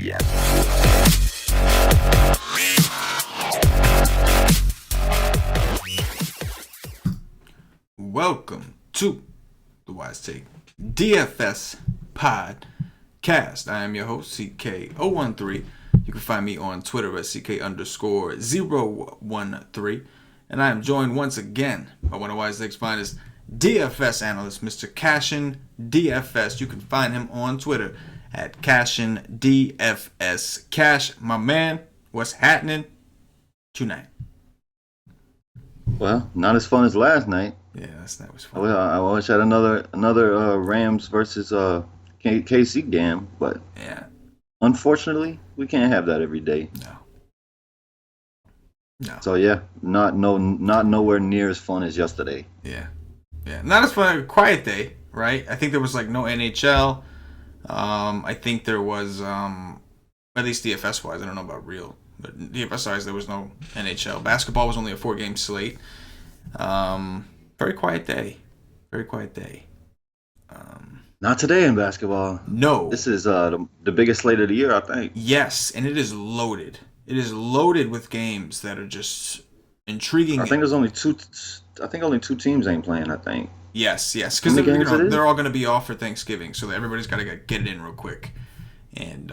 Yeah. Welcome to the Wise Take DFS podcast. I am your host, CK013. You can find me on Twitter at CK_013. And I am joined once again by one of Wise Take's finest DFS analyst, Mr. CashinDFS. You can find him on Twitter at CashinDFS. Cash, my man, what's happening tonight? Well, not as fun as last night. Yeah, that was fun. Well, I wish I had another Rams versus KC game, but yeah, unfortunately, we can't have that every day. No. So yeah, not nowhere near as fun as yesterday. Yeah, not as fun. A quiet day, right? I think there was like no NHL. I think there was at least DFS wise. I don't know about real, but DFS wise there was no NHL. Basketball was only a 4-game slate. Very quiet day. Not today in basketball. No. This is the biggest slate of the year, I think. Yes, and it is loaded. It is loaded with games that are just intriguing. I think there's only two. I think only two teams ain't playing. I think. Yes, because they're all going to be off for Thanksgiving, so everybody's got to get it in real quick. And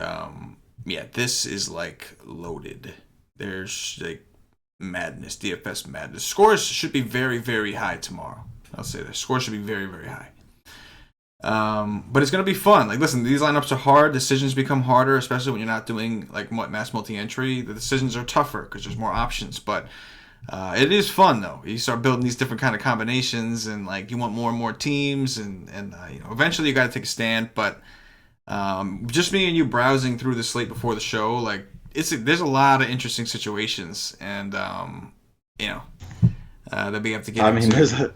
this is like loaded. There's like madness, DFS madness. Scores should be very, very high tomorrow. I'll say that scores should be very, very high. But it's going to be fun. Like, listen, these lineups are hard. Decisions become harder, especially when you're not doing like mass multi-entry. The decisions are tougher because there's more options. But it is fun though. You start building these different kind of combinations, and like you want more and more teams, and eventually you got to take a stand. But just me and you browsing through the slate before the show, like there's a lot of interesting situations, and that we have to get into.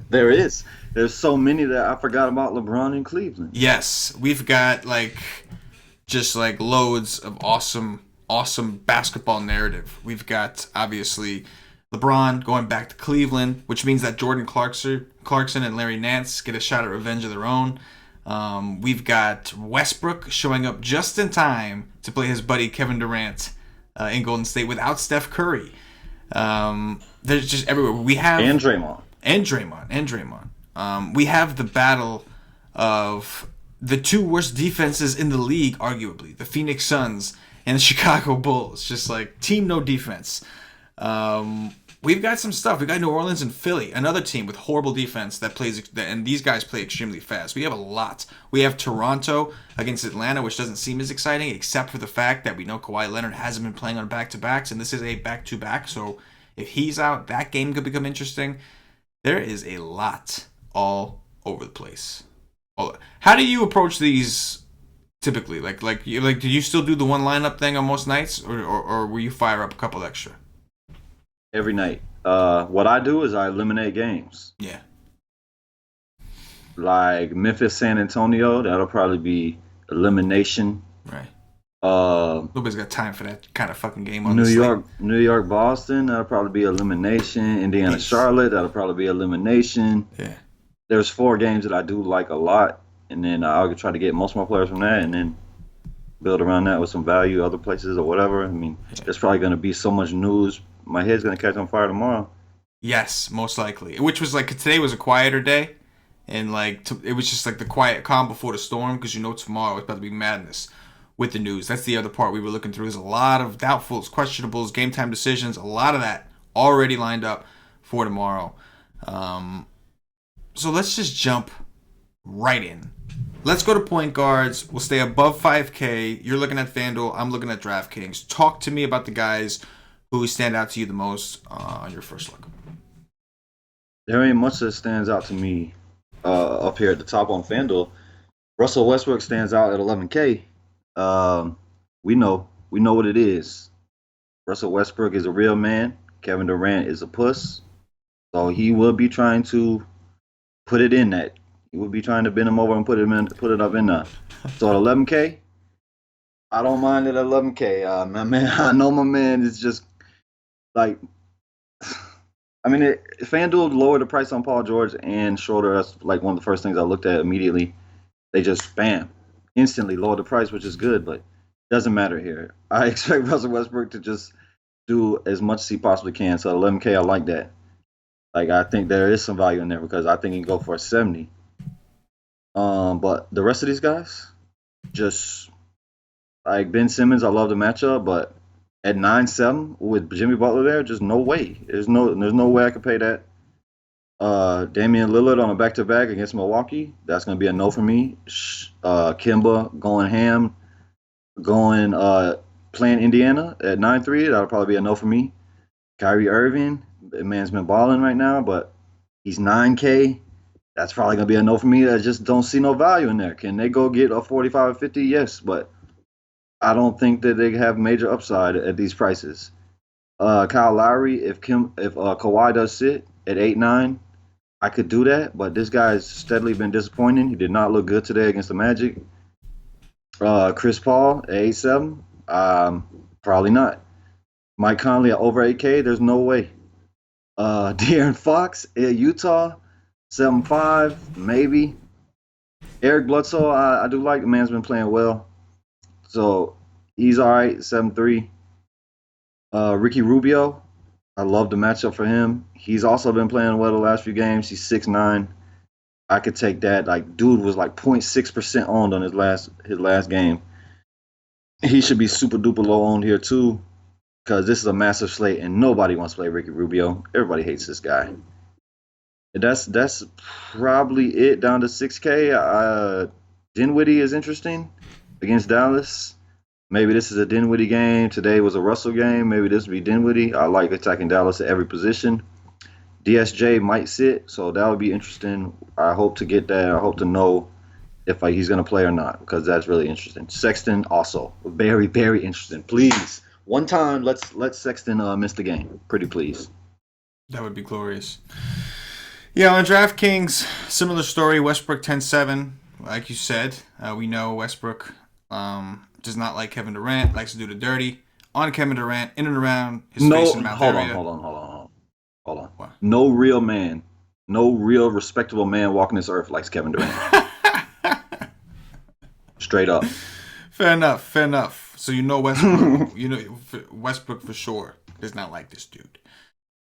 There's so many that I forgot about LeBron in Cleveland. Yes, we've got just loads of awesome basketball narrative. We've got obviously LeBron going back to Cleveland, which means that Jordan Clarkson and Larry Nance get a shot at revenge of their own. We've got Westbrook showing up just in time to play his buddy Kevin Durant in Golden State without Steph Curry. There's just everywhere. We have and Draymond. We have the battle of the two worst defenses in the league, arguably, the Phoenix Suns and the Chicago Bulls. Just like team no defense. We've got some stuff. We got New Orleans and Philly, another team with horrible defense that plays, and these guys play extremely fast. We have a lot. We have Toronto against Atlanta, which doesn't seem as exciting, except for the fact that we know Kawhi Leonard hasn't been playing on back-to-backs, and this is a back-to-back. So if he's out, that game could become interesting. There is a lot all over the place. How do you approach these typically? Do you still do the one lineup thing on most nights, or will you fire up a couple extra? Every night. What I do is I eliminate games. Yeah. Like Memphis, San Antonio, that'll probably be elimination. Right. Nobody's got time for that kind of fucking game on New York, Boston, that'll probably be elimination. Indiana, Charlotte, that'll probably be elimination. Yeah. There's 4 games that I do like a lot, and then I'll try to get most of my players from that, and then build around that with some value other places or whatever. I mean, there's probably going to be so much news. My head's going to catch on fire tomorrow. Yes, most likely. Which was today was a quieter day, and it was just the quiet calm before the storm, because tomorrow it's about to be madness with the news. That's the other part we were looking through. There's a lot of doubtfuls, questionables, game time decisions, a lot of that already lined up for tomorrow. So let's just jump right in. Let's go to point guards. We'll stay above 5K. You're looking at FanDuel. I'm looking at DraftKings. Talk to me about the guys who stand out to you the most on your first look. There ain't much that stands out to me up here at the top on FanDuel. Russell Westbrook stands out at 11K. We know what it is. Russell Westbrook is a real man. Kevin Durant is a puss. So he will be trying to put it in that. He will be trying to bend him over and put it up in there. So at 11K, I don't mind it at 11K. My man, I know my man is just FanDuel lowered the price on Paul George and Schroeder. That's one of the first things I looked at immediately. They just instantly lowered the price, which is good. But Doesn't matter here. I expect Russell Westbrook to just do as much as he possibly can. So 11K, I like that. Like I think there is some value in there because I think he can go for a 70. But the rest of these guys, just like Ben Simmons, I love the matchup, but at 9-7 with Jimmy Butler there, just no way. There's no way I could pay that. Damian Lillard on a back-to-back against Milwaukee, that's gonna be a no for me. Kimba going ham, going playing Indiana at 9-3, that'll probably be a no for me. Kyrie Irving, the man's been balling right now, but he's 9K. That's probably gonna be a no for me. I just don't see no value in there. Can they go get a 45 or 50? Yes, but I don't think that they have major upside at these prices. Kyle Lowry, if Kawhi does sit at 8-9, I could do that, but this guy's steadily been disappointing. He did not look good today against the Magic. Chris Paul at 8-7, probably not. Mike Conley at over 8K, there's no way. De'Aaron Fox at Utah, 7-5, maybe. Eric Bledsoe, I do like the man's been playing well. So he's all right, 7-3. Ricky Rubio, I love the matchup for him. He's also been playing well the last few games. He's 6-9. I could take that. Like, dude was like 0.6% owned on his last game. He should be super duper low owned here too, because this is a massive slate and nobody wants to play Ricky Rubio. Everybody hates this guy. That's probably it down to 6K. Dinwiddie is interesting against Dallas. Maybe this is a Dinwiddie game. Today was a Russell game. Maybe this will be Dinwiddie. I like attacking Dallas at every position. DSJ might sit, so that would be interesting. I hope to get that. I hope to know if he's going to play or not, because that's really interesting. Sexton also very, very interesting. Please, one time, let Sexton miss the game. Pretty please. That would be glorious. Yeah, on DraftKings, similar story. Westbrook 10-7, like you said. We know Westbrook does not like Kevin Durant. Likes to do the dirty on Kevin Durant, in and around his face and mouth area. Hold on. What? No real man, no real respectable man walking this earth likes Kevin Durant. Straight up. Fair enough. So you know Westbrook. Westbrook for sure does not like this dude.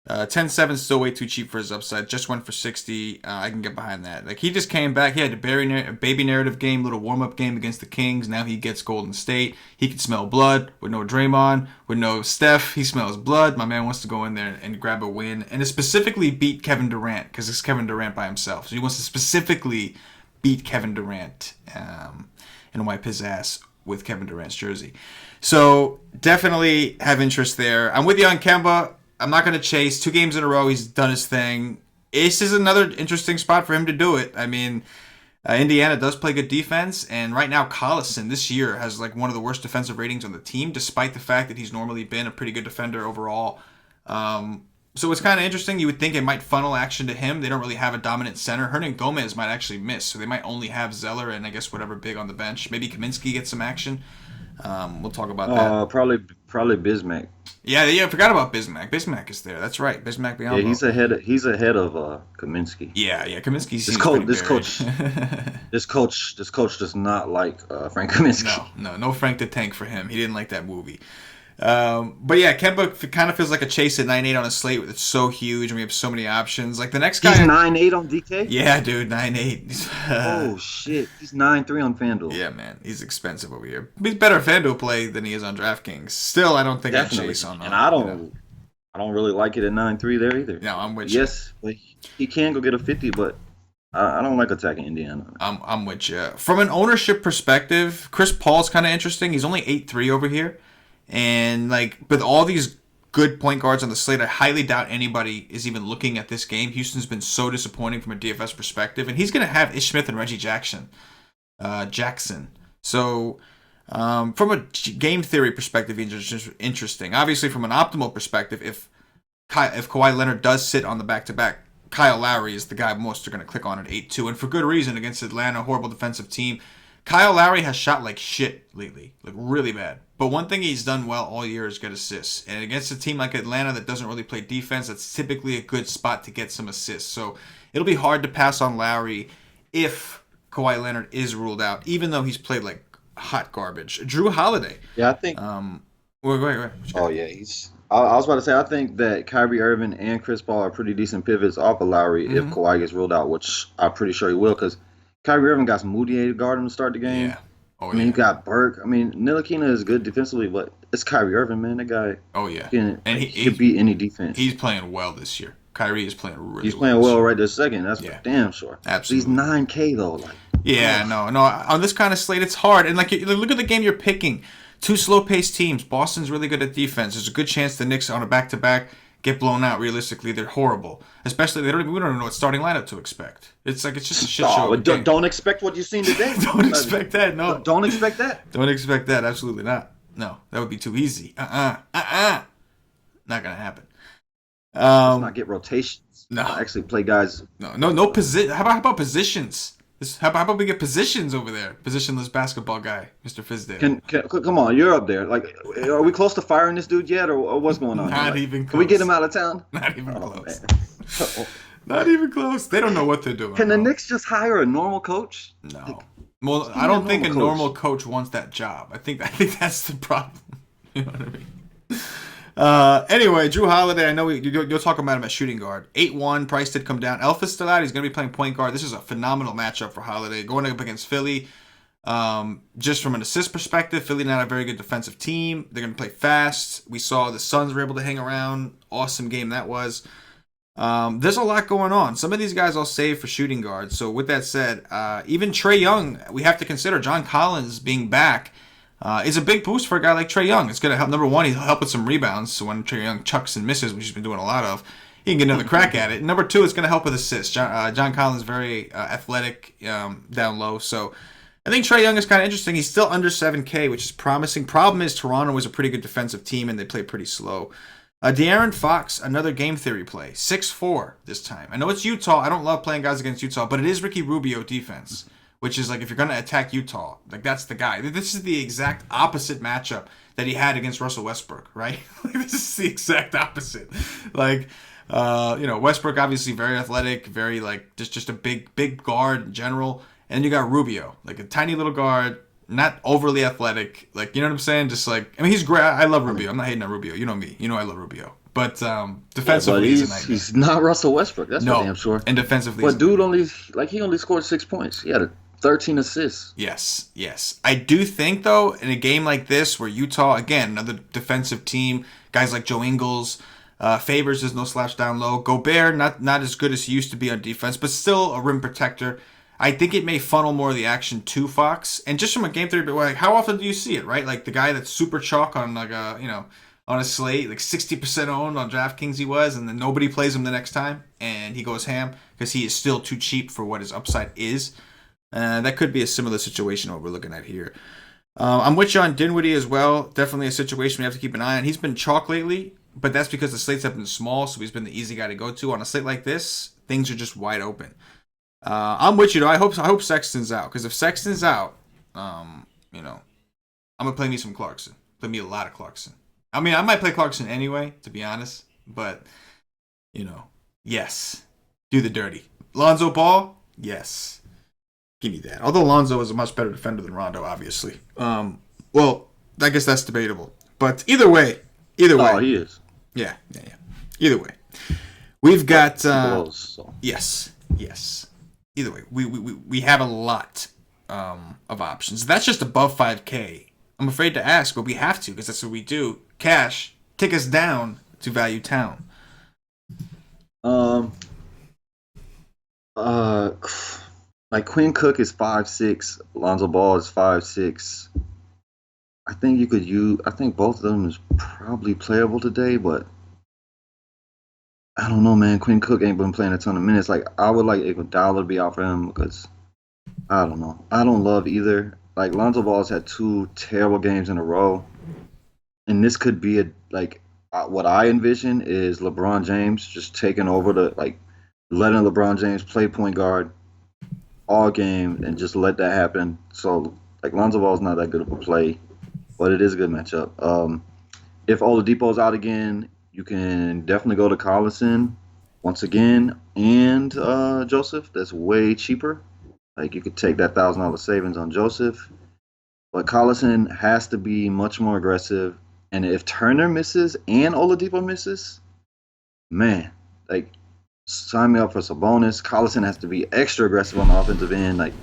10-7 is still way too cheap for his upside. Just went for 60. I can get behind that. Like, he just came back. He had a baby narrative game, little warm-up game against the Kings. Now he gets Golden State. He can smell blood with no Draymond, with no Steph. He smells blood. My man wants to go in there and grab a win. And to specifically beat Kevin Durant, because it's Kevin Durant by himself. So he wants to specifically beat Kevin Durant and wipe his ass with Kevin Durant's jersey. So definitely have interest there. I'm with you on Kemba. I'm not going to chase. 2 games in a row, he's done his thing. This is another interesting spot for him to do it. I mean, Indiana does play good defense, and right now Collison this year has like one of the worst defensive ratings on the team, despite the fact that he's normally been a pretty good defender overall. So it's kind of interesting. You would think it might funnel action to him. They don't really have a dominant center. Hernan Gomez might actually miss, so they might only have Zeller and I guess whatever big on the bench. Maybe Kaminsky gets some action. We'll talk about that. Probably Bismack. Yeah, I forgot about Bismack. Bismack is there. That's right. Bismack Biombo. Yeah, he's ahead of Kaminsky. Yeah. Kaminsky. This coach does not like Frank Kaminsky. No Frank the Tank for him. He didn't like that movie. But yeah, Kemba kind of feels like a chase at 9-8 on a slate that's so huge and we have so many options. Like the next guy. He's 9-8 on DK? Yeah, dude, 9-8. Oh, shit. He's 9-3 on FanDuel. Yeah, man. He's expensive over here. He's better FanDuel play than he is on DraftKings. Still, I don't think I chase on him. And I don't really like it at 9-3 there either. No, I'm with you. Yes, but he can go get a 50, but I don't like attacking Indiana. I'm with you. From an ownership perspective, Chris Paul's kind of interesting. He's only 8-3 over here. And like with all these good point guards on the slate, I highly doubt anybody is even looking at this game. Houston's been so disappointing from a DFS perspective, and he's going to have Ish Smith and Reggie Jackson. So from a game theory perspective, he's just interesting. Obviously, from an optimal perspective, if Kawhi Leonard does sit on the back-to-back, Kyle Lowry is the guy most are going to click on at 8-2, and for good reason against Atlanta, horrible defensive team. Kyle Lowry has shot like shit lately, like really bad. But one thing he's done well all year is get assists. And against a team like Atlanta that doesn't really play defense, that's typically a good spot to get some assists. So it'll be hard to pass on Lowry if Kawhi Leonard is ruled out, even though he's played like hot garbage. Drew Holiday. Yeah, I think. Wait. Oh yeah, I was about to say I think that Kyrie Irving and Chris Paul are pretty decent pivots off of Lowry if Kawhi gets ruled out, which I'm pretty sure he will, because Kyrie Irving got some Moody to guard him to start the game. Yeah. Oh, I mean, you got Burke. I mean, Ntilikina is good defensively, but it's Kyrie Irving, man. That guy. Oh yeah. He can beat any defense. He's playing well this year. Kyrie is playing really well. He's playing well right this second. That's for damn sure. Absolutely. He's 9K though. No. On this kind of slate, it's hard. And look at the game you're picking. Two slow-paced teams. Boston's really good at defense. There's a good chance the Knicks on a back-to-back get blown out. Realistically, they're horrible. Especially we don't even know what starting lineup to expect. It's just a shit show. Don't expect what you've seen today. Don't expect that. No. Don't expect that. Don't expect that. Absolutely not. No, that would be too easy. Not gonna happen. Let's not get rotations. No, actually play guys. No position. How about positions? How about we get positions over there? Positionless basketball guy, Mr. Fizdale. Come on, you're up there. Like, are we close to firing this dude yet, or what's going on? Not even close. Can we get him out of town? Not even close. Not even close. They don't know what they're doing. Can the Knicks just hire a normal coach? No. Well, I don't think a normal coach wants that job. I think that's the problem. You know what I mean? Anyway, Drew Holiday, I know you'll talk about him at shooting guard. 8-1, price did come down. Elfis still out. He's going to be playing point guard. This is a phenomenal matchup for Holiday. Going up against Philly, just from an assist perspective, Philly not a very good defensive team. They're going to play fast. We saw the Suns were able to hang around. Awesome game that was. There's a lot going on. Some of these guys I'll save for shooting guards. So with that said, even Trae Young, we have to consider John Collins being back. Is a big boost for a guy like Trae Young. It's going to help. Number one, he'll help with some rebounds. So when Trae Young chucks and misses, which he's been doing a lot of, he can get another crack at it. Number two, it's going to help with assists. John Collins very athletic down low. So I think Trae Young is kind of interesting. He's still under 7K, which is promising. Problem is Toronto was a pretty good defensive team, and they play pretty slow. De'Aaron Fox, another game theory play. 6'4" this time. I know it's Utah. I don't love playing guys against Utah, but it is Ricky Rubio defense. Which is like if you're going to attack Utah, like that's the guy. This is the exact opposite matchup that he had against Russell Westbrook, right? This is the exact opposite. Westbrook obviously very athletic, very just a big guard in general. And then you got Rubio, like a tiny little guard, not overly athletic. Like, you know what I'm saying? Just he's great. I love Rubio. I'm not hating on Rubio. You know me. You know I love Rubio. But defensively, he's not Russell Westbrook. That's for damn sure. And defensively, but dude only scored 6 points. He had 13 assists. Yes. I do think, though, in a game like this where Utah, again, another defensive team, guys like Joe Ingles, Favors is no slouch down low. Gobert, not as good as he used to be on defense, but still a rim protector. I think it may funnel more of the action to Fox. And just from a game theory, but how often do you see it, right? Like the guy that's super chalk on on a slate, like 60% owned on DraftKings he was, and then nobody plays him the next time, and he goes ham because he is still too cheap for what his upside is. That could be a similar situation what we're looking at here. I'm with you on Dinwiddie as well. Definitely a situation we have to keep an eye on. He's been chalk lately, but that's because the slates have been small, so he's been the easy guy to go to. On a slate like this, things are just wide open. I'm with you, though. I hope Sexton's out, because if Sexton's out, I'm going to play me some Clarkson. Play me a lot of Clarkson. I mean, I might play Clarkson anyway, to be honest, but, yes, do the dirty. Lonzo Ball, yes. Give me that. Although Lonzo is a much better defender than Rondo, obviously. Well, I guess that's debatable. But either way. Oh, he is. Yeah. Either way. We've got... Yes. Either way. We have a lot of options. That's just above 5K. I'm afraid to ask, but we have to, because that's what we do. Cash, take us down to Value Town. Like Quinn Cook is 5'6", Lonzo Ball is 5'6". I think both of them is probably playable today, but I don't know, man. Quinn Cook ain't been playing a ton of minutes. Like, I would like Iguodala to be out for him because I don't know. I don't love either. Like, Lonzo Ball's had 2 terrible games in a row, and this could be what I envision is LeBron James just taking over letting LeBron James play point guard all game and just let that happen. So, Lonzo Ball's not that good of a play, but it is a good matchup. If Oladipo's out again, you can definitely go to Collison once again and Joseph. That's way cheaper. You could take that $1,000 savings on Joseph. But Collison has to be much more aggressive. And if Turner misses and Oladipo misses, man, like sign me up for Sabonis. Collison has to be extra aggressive on the offensive end. Like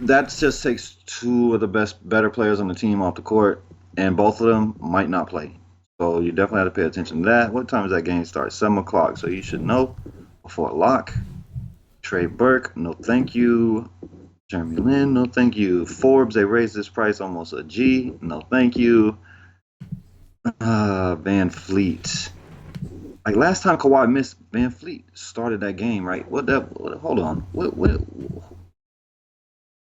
that just takes two of the better players on the team off the court, and both of them might not play. So you definitely have to pay attention to that. What time does that game start? 7 o'clock. So you should know before lock. Trey Burke, no thank you. Jeremy Lin, no thank you. Forbes, they raised this price almost a G. No thank you. Van Fleet. Like last time Kawhi missed, Van Fleet started that game, right? Hold on. What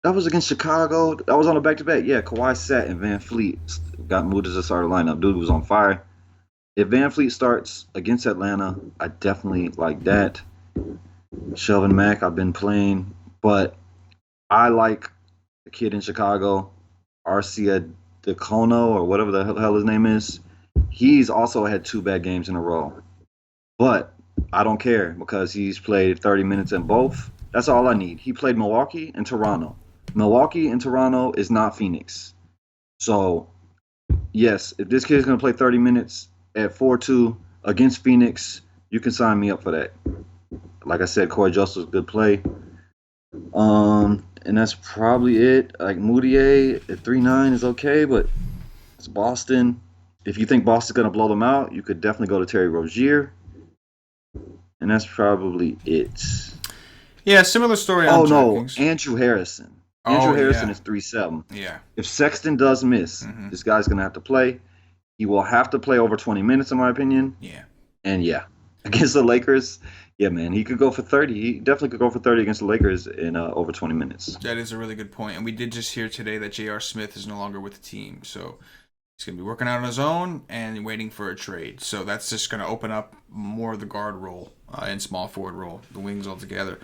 that was against Chicago. That was on a back-to-back. Yeah, Kawhi sat and Van Fleet got moved as a starter lineup. Dude was on fire. If Van Fleet starts against Atlanta, I definitely like that. Shelvin Mack, I've been playing, but I like the kid in Chicago, Arcia DeCono, or whatever the hell his name is. He's also had 2 bad games in a row. But I don't care because he's played 30 minutes in both. That's all I need. He played Milwaukee and Toronto. Milwaukee and Toronto is not Phoenix. So, yes, if this kid's going to play 30 minutes at 4-2 against Phoenix, you can sign me up for that. Like I said, Corey Joseph's a good play. And that's probably it. Like Moutier at 3.9 is okay, but it's Boston. If you think Boston's going to blow them out, you could definitely go to Terry Rozier. And that's probably it. Yeah, similar story on DraftKings. Andrew Harrison. Andrew Harrison is 3.7. Yeah. If Sexton does miss, this guy's going to have to play. He will have to play over 20 minutes, in my opinion. Yeah. And yeah, against the Lakers, yeah, man, he could go for 30. He definitely could go for 30 against the Lakers in over 20 minutes. That is a really good point. And we did just hear today that J.R. Smith is no longer with the team. So he's going to be working out on his own and waiting for a trade. So that's just going to open up more of the guard role and small forward role, the wings altogether.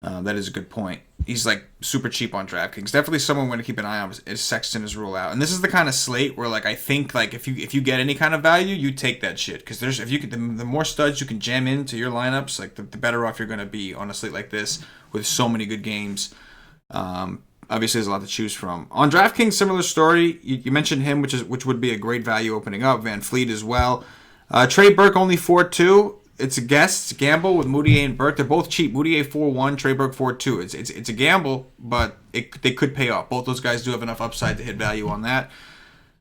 That is a good point. He's like super cheap on DraftKings. Definitely someone we're going to keep an eye on is Sexton is rule out. And this is the kind of slate where like I think like if you get any kind of value, you take that shit because there's if you could the more studs you can jam into your lineups, like the better off you're going to be on a slate like this with so many good games. Obviously, there's a lot to choose from. On DraftKings, similar story. You mentioned him, which would be a great value opening up. Van Fleet as well. Trey Burke only 4.2. It's a guess. It's a gamble with Moutier and Burke. They're both cheap. Moutier 4.1, Trey Burke 4.2. It's a gamble, but they could pay off. Both those guys do have enough upside to hit value on that.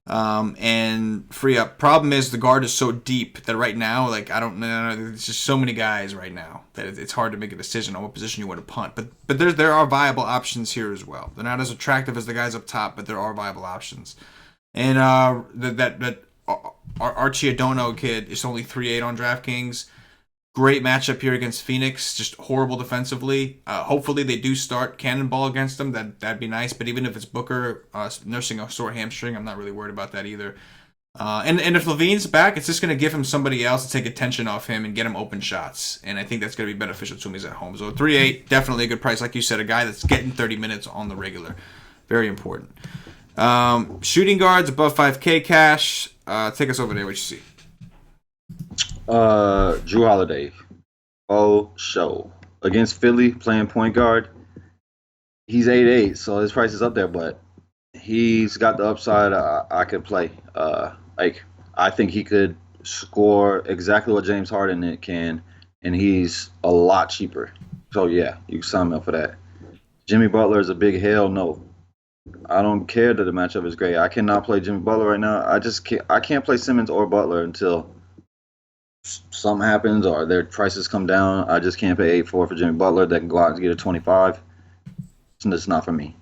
And free up. Problem is the guard is so deep that right now, like I don't know, there's just so many guys right now that it's hard to make a decision on what position you want to punt. But there are viable options here as well. They're not as attractive as the guys up top, but there are viable options. And that Archie Adono kid is only 3.8 on DraftKings. Great matchup here against Phoenix. Just horrible defensively. Hopefully they do start Cannonball against them. That'd be nice. But even if it's Booker nursing a sore hamstring, I'm not really worried about that either. And if Levine's back, it's just going to give him somebody else to take attention off him and get him open shots. And I think that's going to be beneficial to him. He's at home. So 3.8, definitely a good price. Like you said, a guy that's getting 30 minutes on the regular. Very important. Shooting guards above 5K cash. Take us over there. What you see? Drew Holiday, show against Philly playing point guard. He's 8.8, so his price is up there, but he's got the upside. I could play. I think he could score exactly what James Harden can, and he's a lot cheaper. So yeah, you can sign me up for that. Jimmy Butler is a big hell no. I don't care that the matchup is great. I cannot play Jimmy Butler right now. I can't play Simmons or Butler until something happens or their prices come down. I just can't pay 8.4 for Jimmy Butler. That can go out and get a 25. It's not for me.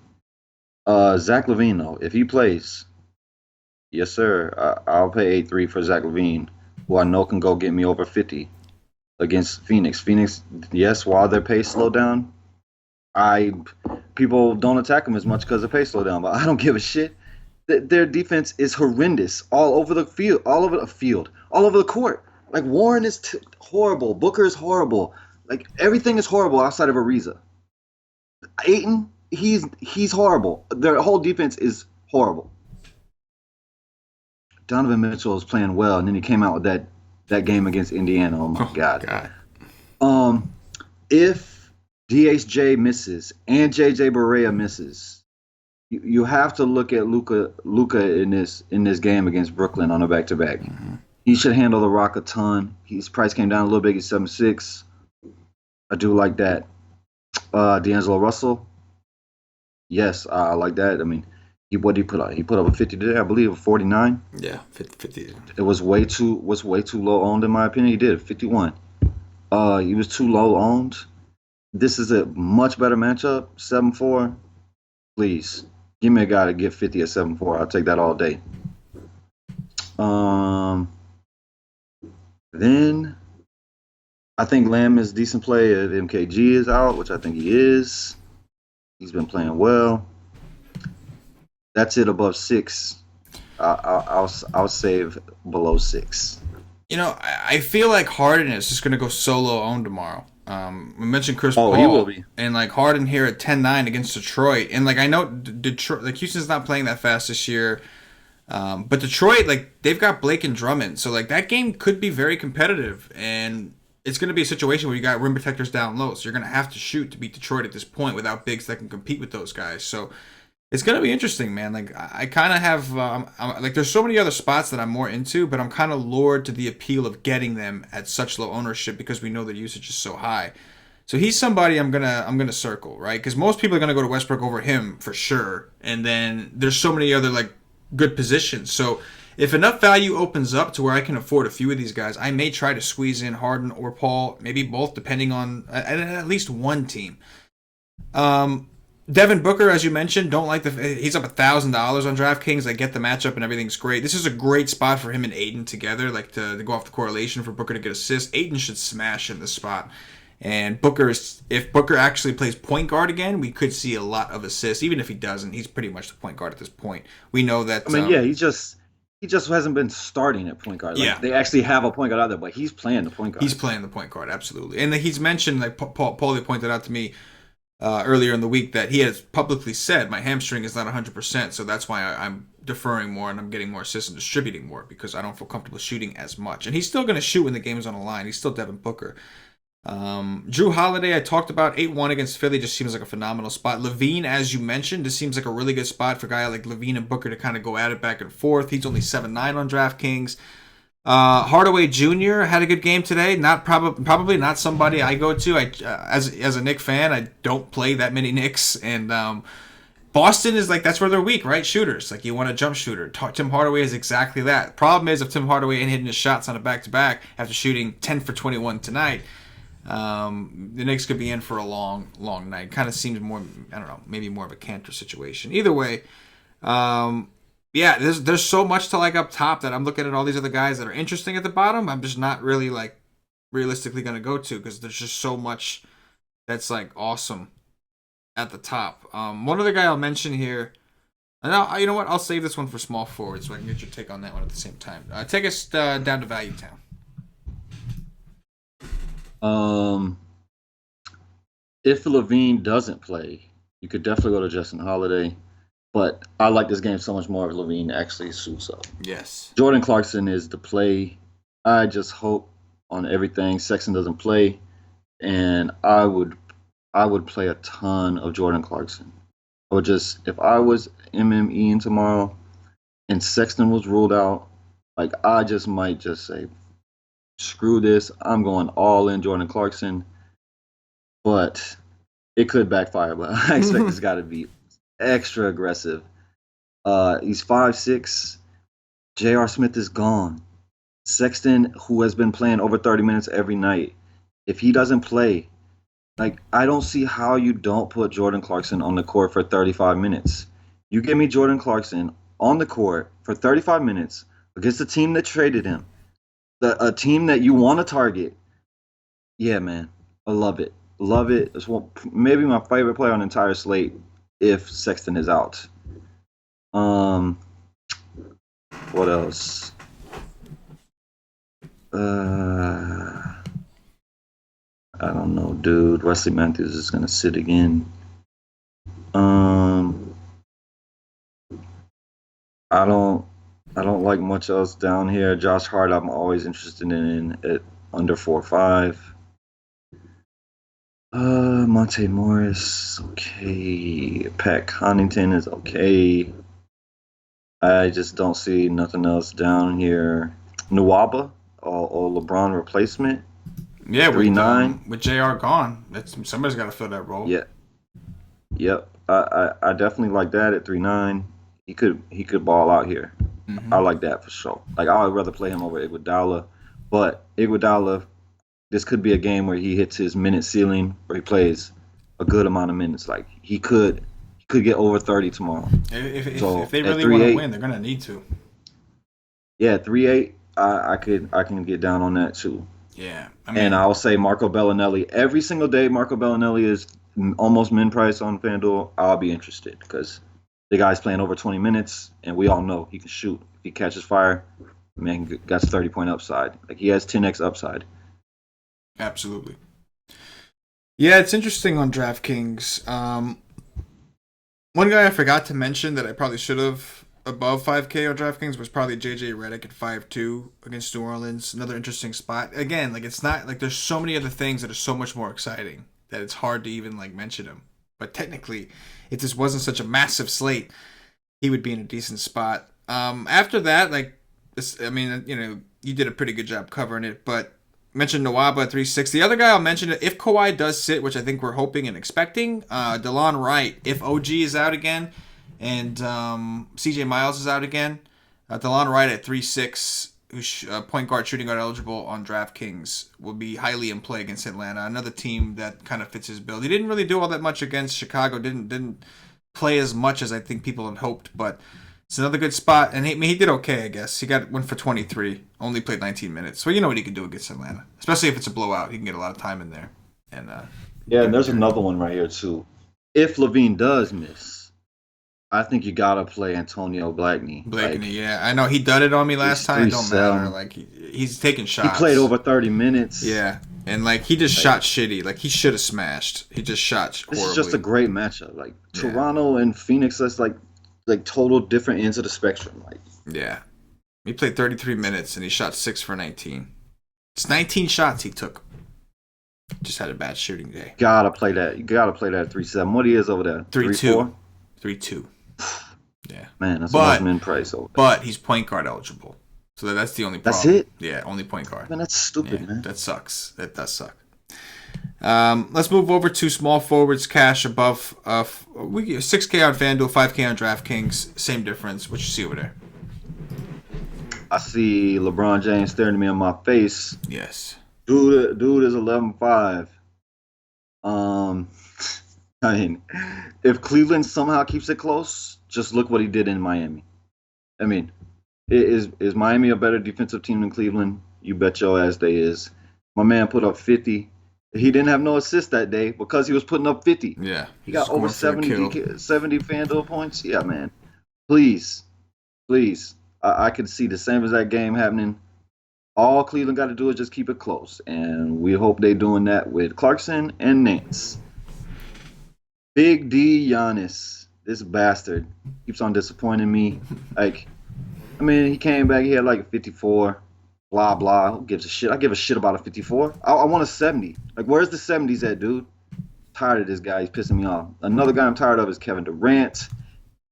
Zach LaVine, though, if he plays, yes, sir, I'll pay 8.3 for Zach LaVine, who I know can go get me over 50 against Phoenix. Phoenix, yes, while their pace slowed down, people don't attack them as much because their pace slowed down, but I don't give a shit. Their defense is horrendous all over the field, all over the court. Like, Warren is horrible. Booker is horrible. Like, everything is horrible outside of Ariza. Ayton, he's horrible. Their whole defense is horrible. Donovan Mitchell is playing well, and then he came out with that game against Indiana. Oh, my God. If DHJ misses and JJ Barea misses, you have to look at Luka in this game against Brooklyn on a back-to-back. Mm-hmm. He should handle the rock a ton. His price came down a little bit. He's 7.6. I do like that. D'Angelo Russell. Yes, I like that. I mean, what did he put up? He put up a 50 today, I believe, a 49. Yeah, 50. It was way too low owned in my opinion. He did 51. He was too low owned. This is a much better matchup. 7-4. Please give me a guy to get 50 at 7-4. I'll take that all day. Then I think Lamb is decent play if MKG is out, which I think he is. He's been playing well. That's it above 6. I'll save below 6. I feel like Harden is just going to go solo owned tomorrow. We mentioned Chris Paul. He will be. And like Harden here at 10-9 against Detroit. And like I know Detroit, like Houston's not playing that fast this year. But Detroit, like they've got Blake and Drummond. So like that game could be very competitive. And it's going to be a situation where you got rim protectors down low. So you're going to have to shoot to beat Detroit at this point without bigs that can compete with those guys. So it's going to be interesting, man. Like, I kind of have, like, there's so many other spots that I'm more into, but I'm kind of lured to the appeal of getting them at such low ownership because we know their usage is so high. So he's somebody I'm gonna circle, right? Because most people are gonna go to Westbrook over him for sure, and then there's so many other like good positions. So if enough value opens up to where I can afford a few of these guys, I may try to squeeze in Harden or Paul, maybe both, depending on at least one team. Devin Booker, as you mentioned, he's up $1,000 on DraftKings. I get the matchup and everything's great. This is a great spot for him and Ayton together, like to go off the correlation for Booker to get assists. Ayton should smash in this spot. And if Booker actually plays point guard again, we could see a lot of assists. Even if he doesn't, he's pretty much the point guard at this point. We know that. I mean, he just hasn't been starting at point guard. Like, they actually have a point guard out there, but he's playing the point guard. He's playing the point guard, absolutely. And he's mentioned, like Paulie pointed out to me earlier in the week, that he has publicly said my hamstring is not 100%, so that's why I'm deferring more and I'm getting more assists and distributing more because I don't feel comfortable shooting as much. And he's still going to shoot when the game is on the line. He's still Devin Booker. Drew Holiday, I talked about 8-1 against Philly, just seems like a phenomenal spot. Levine, as you mentioned, this seems like a really good spot for a guy like Levine and Booker to kind of go at it back and forth. He's only 7-9 on DraftKings. Hardaway Jr. had a good game today. Probably not somebody I go to. As a Knicks fan, I don't play that many Knicks, and Boston is like, that's where they're weak, right? Shooters, like you want a jump shooter. Tim Hardaway is exactly that. Problem is, if Tim Hardaway ain't hitting his shots on a back-to-back after shooting 10 for 21 tonight, the Knicks could be in for a long night. Kind of seems more, I don't know, maybe more of a Cantor situation. Either way, there's so much to like up top that I'm looking at all these other guys that are interesting at the bottom. I'm just not really like realistically going to go to because there's just so much that's like awesome at the top. One other guy I'll mention here, and you know what? I'll save this one for small forward so I can get your take on that one at the same time. Take us down to Value Town. If Levine doesn't play, you could definitely go to Justin Holiday. But I like this game so much more if Levine actually suits up. Yes. Jordan Clarkson is the play. I just hope on everything Sexton doesn't play, and I would play a ton of Jordan Clarkson. Or just if I was MMEing tomorrow and Sexton was ruled out, like I just might just say, screw this. I'm going all in Jordan Clarkson. But it could backfire. But I expect this guy to be extra aggressive. He's 5'6". J.R. Smith is gone. Sexton, who has been playing over 30 minutes every night, if he doesn't play, like I don't see how you don't put Jordan Clarkson on the court for 35 minutes. You give me Jordan Clarkson on the court for 35 minutes against the team that traded him, a team that you want to target. Yeah, man, I love it. Love it. It's maybe my favorite player on the entire slate if Sexton is out. What else? I don't know, dude. Wesley Matthews is gonna sit again. I don't like much else down here. Josh Hart, I'm always interested in at under 4.5. Monte Morris, okay. Pat Connaughton is okay. I just don't see nothing else down here. Nwaba or LeBron replacement. Yeah, 3-9. with JR gone, somebody's got to fill that role. Yeah. Yep. I definitely like that at 3-9. He could ball out here. I like that for sure. Like I would rather play him over Iguodala, but Iguodala, this could be a game where he hits his minute ceiling, where he plays a good amount of minutes. Like he could get over 30 tomorrow. If they really want to win, they're gonna need to. Yeah, 3-8. I can get down on that too. Yeah, and I'll say Marco Bellinelli every single day. Marco Bellinelli is almost min price on FanDuel. I'll be interested because the guy's playing over 20 minutes, and we all know he can shoot. If he catches fire, man, got 30-point upside. Like he has 10x upside. Absolutely. Yeah, it's interesting on DraftKings. One guy I forgot to mention that I probably should have above 5K on DraftKings was probably JJ Redick at 5-2 against New Orleans. Another interesting spot. Again, like it's not like there's so many other things that are so much more exciting that it's hard to even like mention him. But technically, if this wasn't such a massive slate, he would be in a decent spot. After that, like this, I mean, you did a pretty good job covering it, but mentioned Nwaba at 3-6. The other guy I'll mention, if Kawhi does sit, which I think we're hoping and expecting, DeLon Wright, if OG is out again, and CJ Miles is out again. DeLon Wright at 3-6, who's point guard, shooting guard eligible on DraftKings, will be highly in play against Atlanta. Another team that kind of fits his build. He didn't really do all that much against Chicago. Didn't play as much as I think people had hoped, but it's another good spot. And he did okay, I guess. He got 1 for 23. Only played 19 minutes. So you know what he can do against Atlanta. Especially if it's a blowout. He can get a lot of time in there. And and there's another one right here, too. If Levine does miss, I think you gotta play Antonio Blakeney. Yeah, I know he done it on me last time. It don't matter. Like he's taking shots. He played over 30 minutes. Yeah, and like he just shot shitty. Like he should have smashed. He just shot horribly. This is just a great matchup. Like Toronto and Phoenix, that's like total different ends of the spectrum. Like yeah, he played 33 minutes and he shot 6 for 19. It's 19 shots he took. Just had a bad shooting day. You gotta play that at 3-7. What he is over there? 3-2. 3-2. Yeah, man, that's a min price over there. But he's point guard eligible, so that's the only problem. That's it. Yeah, only point guard. Man, that's stupid, man. That sucks. That does suck. Let's move over to small forwards cash above. We get 6K on FanDuel, 5K on DraftKings. Same difference. What you see over there? I see LeBron James staring at me in my face. Yes. Dude is 11-5. I mean, if Cleveland somehow keeps it close, just look what he did in Miami. I mean, is Miami a better defensive team than Cleveland? You bet your ass they is. My man put up 50. He didn't have no assist that day because he was putting up 50. Yeah. He got over 70 FanDuel points. Yeah, man. Please. I could see the same exact game happening. All Cleveland got to do is just keep it close. And we hope they're doing that with Clarkson and Nance. Big D Giannis, this bastard, keeps on disappointing me. Like, I mean, he came back, he had like a 54, blah, blah. Who gives a shit? I give a shit about a 54. I want a 70. Like, where's the 70s at, dude? Tired of this guy. He's pissing me off. Another guy I'm tired of is Kevin Durant.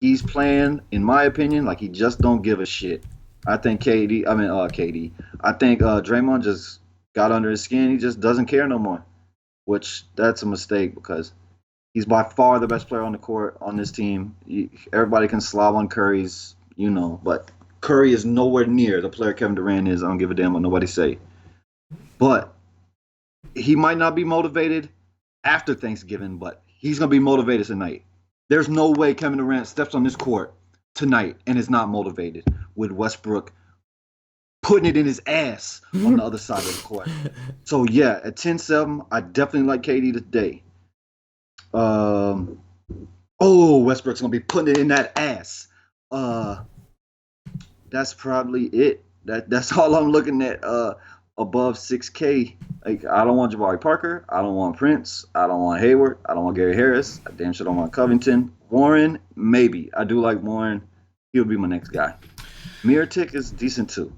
He's playing, in my opinion, like he just don't give a shit. I think KD. I think Draymond just got under his skin. He just doesn't care no more, which that's a mistake because he's by far the best player on the court on this team. Everybody can slob on Curry's, but Curry is nowhere near the player Kevin Durant is. I don't give a damn what nobody say. But he might not be motivated after Thanksgiving, but he's going to be motivated tonight. There's no way Kevin Durant steps on this court tonight and is not motivated with Westbrook putting it in his ass on the other side of the court. So, yeah, at 10-7, I definitely like KD today. Westbrook's going to be putting it in that ass. That's probably it. That's all I'm looking at above 6K. Like, I don't want Jabari Parker. I don't want Prince. I don't want Hayward. I don't want Gary Harris. I damn sure don't want Covington. Warren, maybe. I do like Warren. He'll be my next guy. Mirotic is decent too.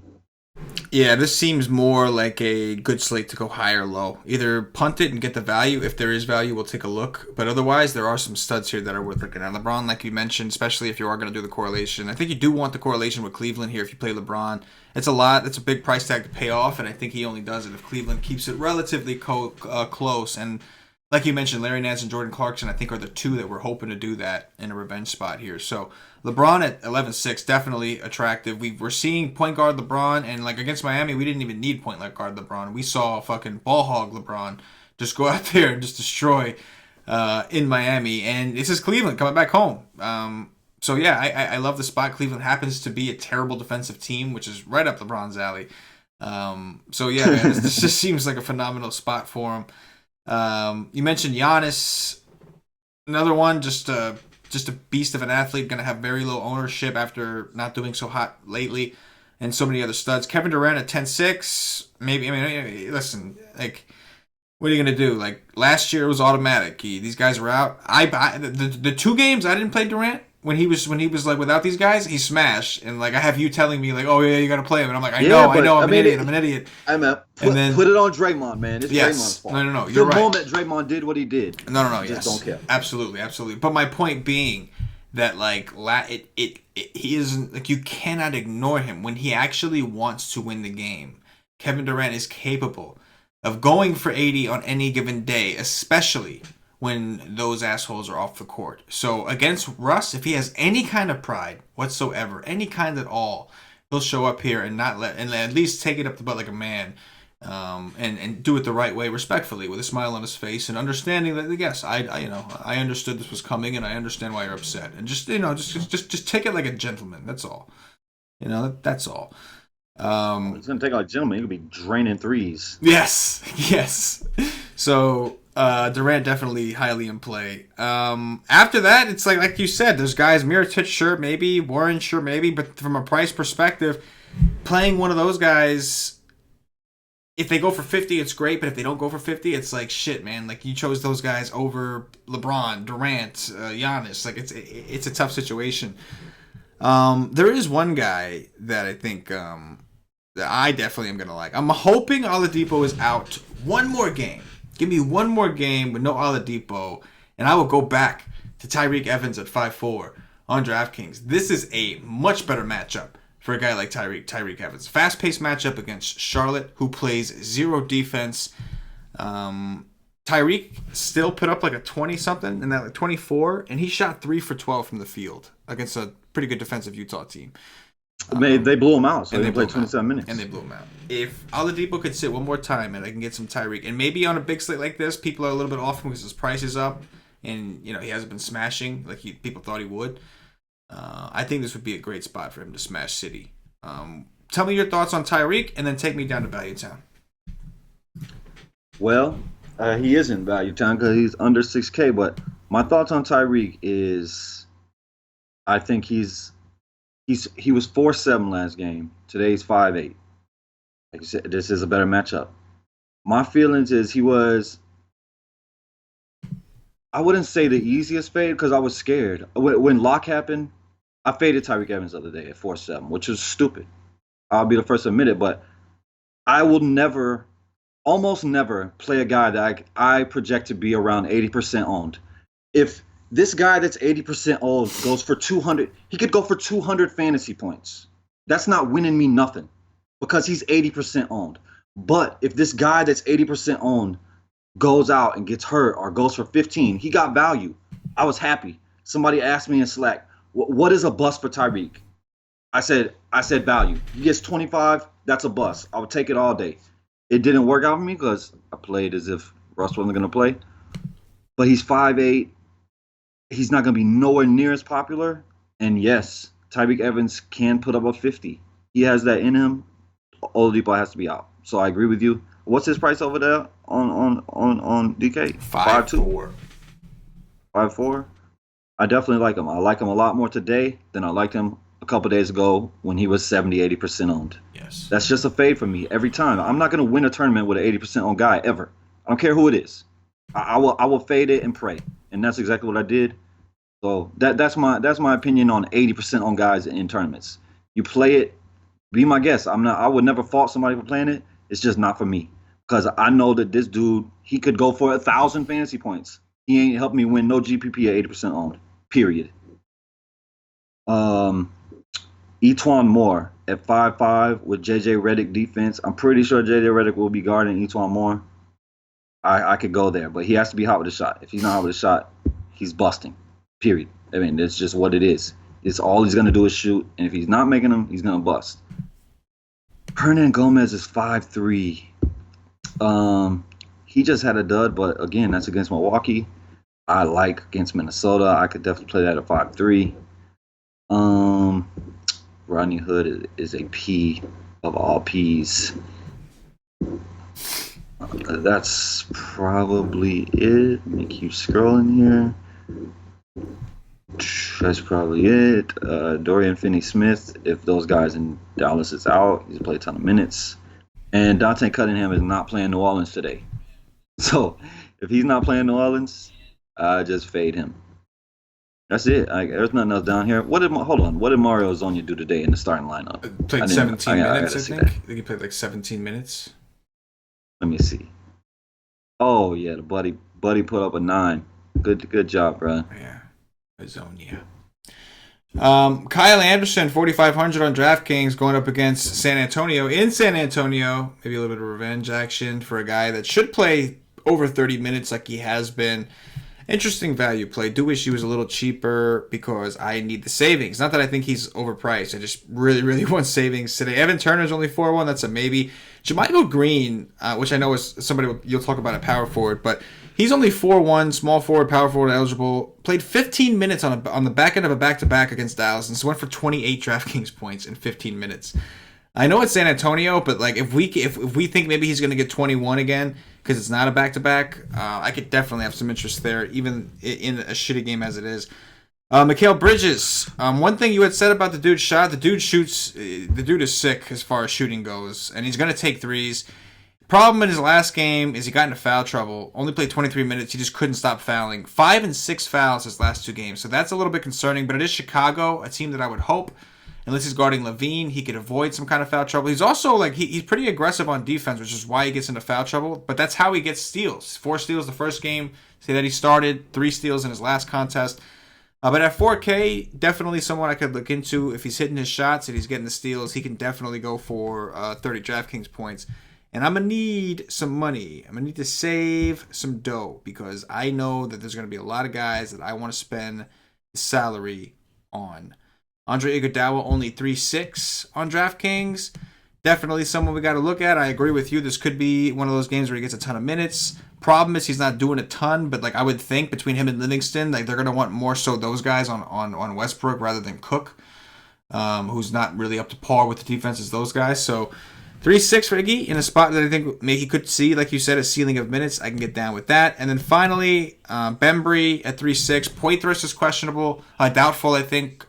Yeah, this seems more like a good slate to go high or low. Either punt it and get the value. If there is value, we'll take a look. But otherwise, there are some studs here that are worth looking at. LeBron, like you mentioned, especially if you are going to do the correlation. I think you do want the correlation with Cleveland here if you play LeBron. It's a lot. It's a big price tag to pay off, and I think he only does it if Cleveland keeps it relatively close. And like you mentioned, Larry Nance and Jordan Clarkson, I think, are the two that we're hoping to do that in a revenge spot here. So LeBron at 11-6, definitely attractive. We're seeing point guard LeBron, and like against Miami, we didn't even need point guard LeBron. We saw fucking ball hog LeBron just go out there and just destroy in Miami. And this is Cleveland coming back home. So yeah, I love the spot. Cleveland happens to be a terrible defensive team, which is right up LeBron's alley. So yeah, man, this just seems like a phenomenal spot for him. You mentioned Giannis, another one, just a beast of an athlete, going to have very low ownership after not doing so hot lately, and so many other studs. Kevin Durant at 10-6, maybe. I mean, listen, like, what are you going to do? Like, last year it was automatic. These guys were out. The 2 games I didn't play Durant, when he was like without these guys, he smashed. And like I have you telling me like, oh yeah, you got to play him, and I'm like, I know, I'm an idiot. Put it on Draymond, man. It's Draymond's fault. No, you're right. The moment Draymond did what he did. No, just don't care. Absolutely. But my point being that like he isn't like, you cannot ignore him when he actually wants to win the game. Kevin Durant is capable of going for 80 on any given day, especially when those assholes are off the court. So against Russ, if he has any kind of pride whatsoever, any kind at all, he'll show up here and at least take it up the butt like a man, and do it the right way, respectfully, with a smile on his face, and understanding that yes, I understood this was coming, and I understand why you're upset, and just take it like a gentleman. That's all. That's all. He's gonna take out a gentleman. He'll be draining threes. Yes. So Durant definitely highly in play. After that, it's like you said, there's guys, Mirotic, sure, maybe, Warren, sure, maybe, but from a price perspective, playing one of those guys, if they go for 50, it's great, but if they don't go for 50, it's like, shit, man, like you chose those guys over LeBron, Durant, Giannis. Like it's a tough situation. There is one guy that I think that I definitely am going to like. I'm hoping Oladipo is out one more game. Give me one more game with no Oladipo, and I will go back to Tyreke Evans at 5-4 on DraftKings. This is a much better matchup for a guy like Tyreke Evans. Fast-paced matchup against Charlotte, who plays zero defense. Tyreke still put up like a 20-something, and that like 24, and he shot 3 for 12 from the field against a pretty good defensive Utah team. They blew him out, so they played 27 minutes. And they blew him out. If Oladipo could sit one more time and I can get some Tyreke, and maybe on a big slate like this, people are a little bit off him because his price is up, and he hasn't been smashing like people thought he would. I think this would be a great spot for him to smash City. Tell me your thoughts on Tyreke, and then take me down to Value Town. Well, he is in Value Town because he's under 6K, but my thoughts on Tyreke is I think he was 4-7 last game. Today's 5-8. Like I said, this is a better matchup. My feelings is he was, I wouldn't say the easiest fade because I was scared. When lock happened, I faded Tyreke Evans the other day at 4-7, which was stupid. I'll be the first to admit it, but I will almost never play a guy that I project to be around 80% owned. If this guy that's 80% owned goes for 200, he could go for 200 fantasy points. That's not winning me nothing because he's 80% owned. But if this guy that's 80% owned goes out and gets hurt or goes for 15, he got value. I was happy. Somebody asked me in Slack, what is a bust for Tyreke? I said value. He gets 25, that's a bust. I would take it all day. It didn't work out for me because I played as if Russ wasn't going to play. But he's 5'8". He's not going to be nowhere near as popular. And yes, Tyreke Evans can put up a 50. He has that in him. Oladipo has to be out. So I agree with you. What's his price over there on DK? 5-4. 5-4. I definitely like him. I like him a lot more today than I liked him a couple days ago when he was 70-80% owned. Yes. That's just a fade for me every time. I'm not going to win a tournament with an 80% owned guy ever. I don't care who it is. I will fade it and pray. And that's exactly what I did. So that's my opinion on 80% on guys in tournaments. You play it Be my guest. I would never fault somebody for playing it. It's just not for me because I know that this dude, he could go for 1,000 fantasy points. He ain't helped me win no GPP at 80% owned. Period. Etwan Moore at 5'5" with JJ Redick defense. I'm pretty sure JJ Redick will be guarding Etwan Moore. I could go there, but he has to be hot with a shot. If he's not hot with a shot, he's busting. Period. I mean, that's just what it is. It's all he's gonna do is shoot, and if he's not making them, he's gonna bust. Hernan Gomez is 5'3". He just had a dud, but again, that's against Milwaukee. I like against Minnesota. I could definitely play that at 5'3". Rodney Hood is a P of all P's. That's probably it. Let me keep scrolling here. That's probably it. Dorian Finney-Smith, if those guys in Dallas is out, he's played a ton of minutes. And Dante Cunningham is not playing New Orleans today. So if he's not playing New Orleans, I just fade him. That's it. There's nothing else down here. What did Mario Zonia do today in the starting lineup? Played 17 minutes, I think. I think he played like 17 minutes. Let me see. Oh yeah, the buddy put up a 9. Good job, bro. Yeah, Zonia. Kyle Anderson, 4,500 on DraftKings, going up against San Antonio. In San Antonio, maybe a little bit of revenge action for a guy that should play over 30 minutes like he has been. Interesting value play. Do wish he was a little cheaper because I need the savings. Not that I think he's overpriced. I just really, really want savings today. Evan Turner's only 4-1. That's a maybe. Jermichael Green, which I know is somebody you'll talk about at power forward, but he's only 4-1, small forward, power forward eligible. Played 15 minutes on the back end of a back-to-back against Dallas, and so went for 28 DraftKings points in 15 minutes. I know it's San Antonio, but like if we think maybe he's going to get 21 again because it's not a back-to-back, I could definitely have some interest there, even in a shitty game as it is. Mikal Bridges, one thing you had said about the dude's shot, the dude is sick as far as shooting goes, and he's going to take threes. Problem in his last game is he got into foul trouble. Only played 23 minutes. He just couldn't stop fouling. 5 and 6 fouls his last 2 games, so that's a little bit concerning, but it is Chicago, a team that I would hope, unless he's guarding Levine, he could avoid some kind of foul trouble. He's also like he's pretty aggressive on defense, which is why he gets into foul trouble. But that's how he gets steals. 4 steals the first game. Say that he started 3 steals in his last contest. But at 4K, definitely someone I could look into. If he's hitting his shots and he's getting the steals, he can definitely go for 30 DraftKings points. And I'm going to need some money. I'm going to need to save some dough because I know that there's going to be a lot of guys that I want to spend the salary on. Andre Iguodala only 3.6 on DraftKings. Definitely someone we got to look at. I agree with you. This could be one of those games where he gets a ton of minutes. Problem is he's not doing a ton, but like I would think between him and Livingston, like they're going to want more so those guys on Westbrook rather than Cook, who's not really up to par with the defense as those guys. So 3.6 for Iggy in a spot that I think maybe he could see, like you said, a ceiling of minutes. I can get down with that. And then finally, Bembry at 3.6. Poitras is questionable, doubtful, I think.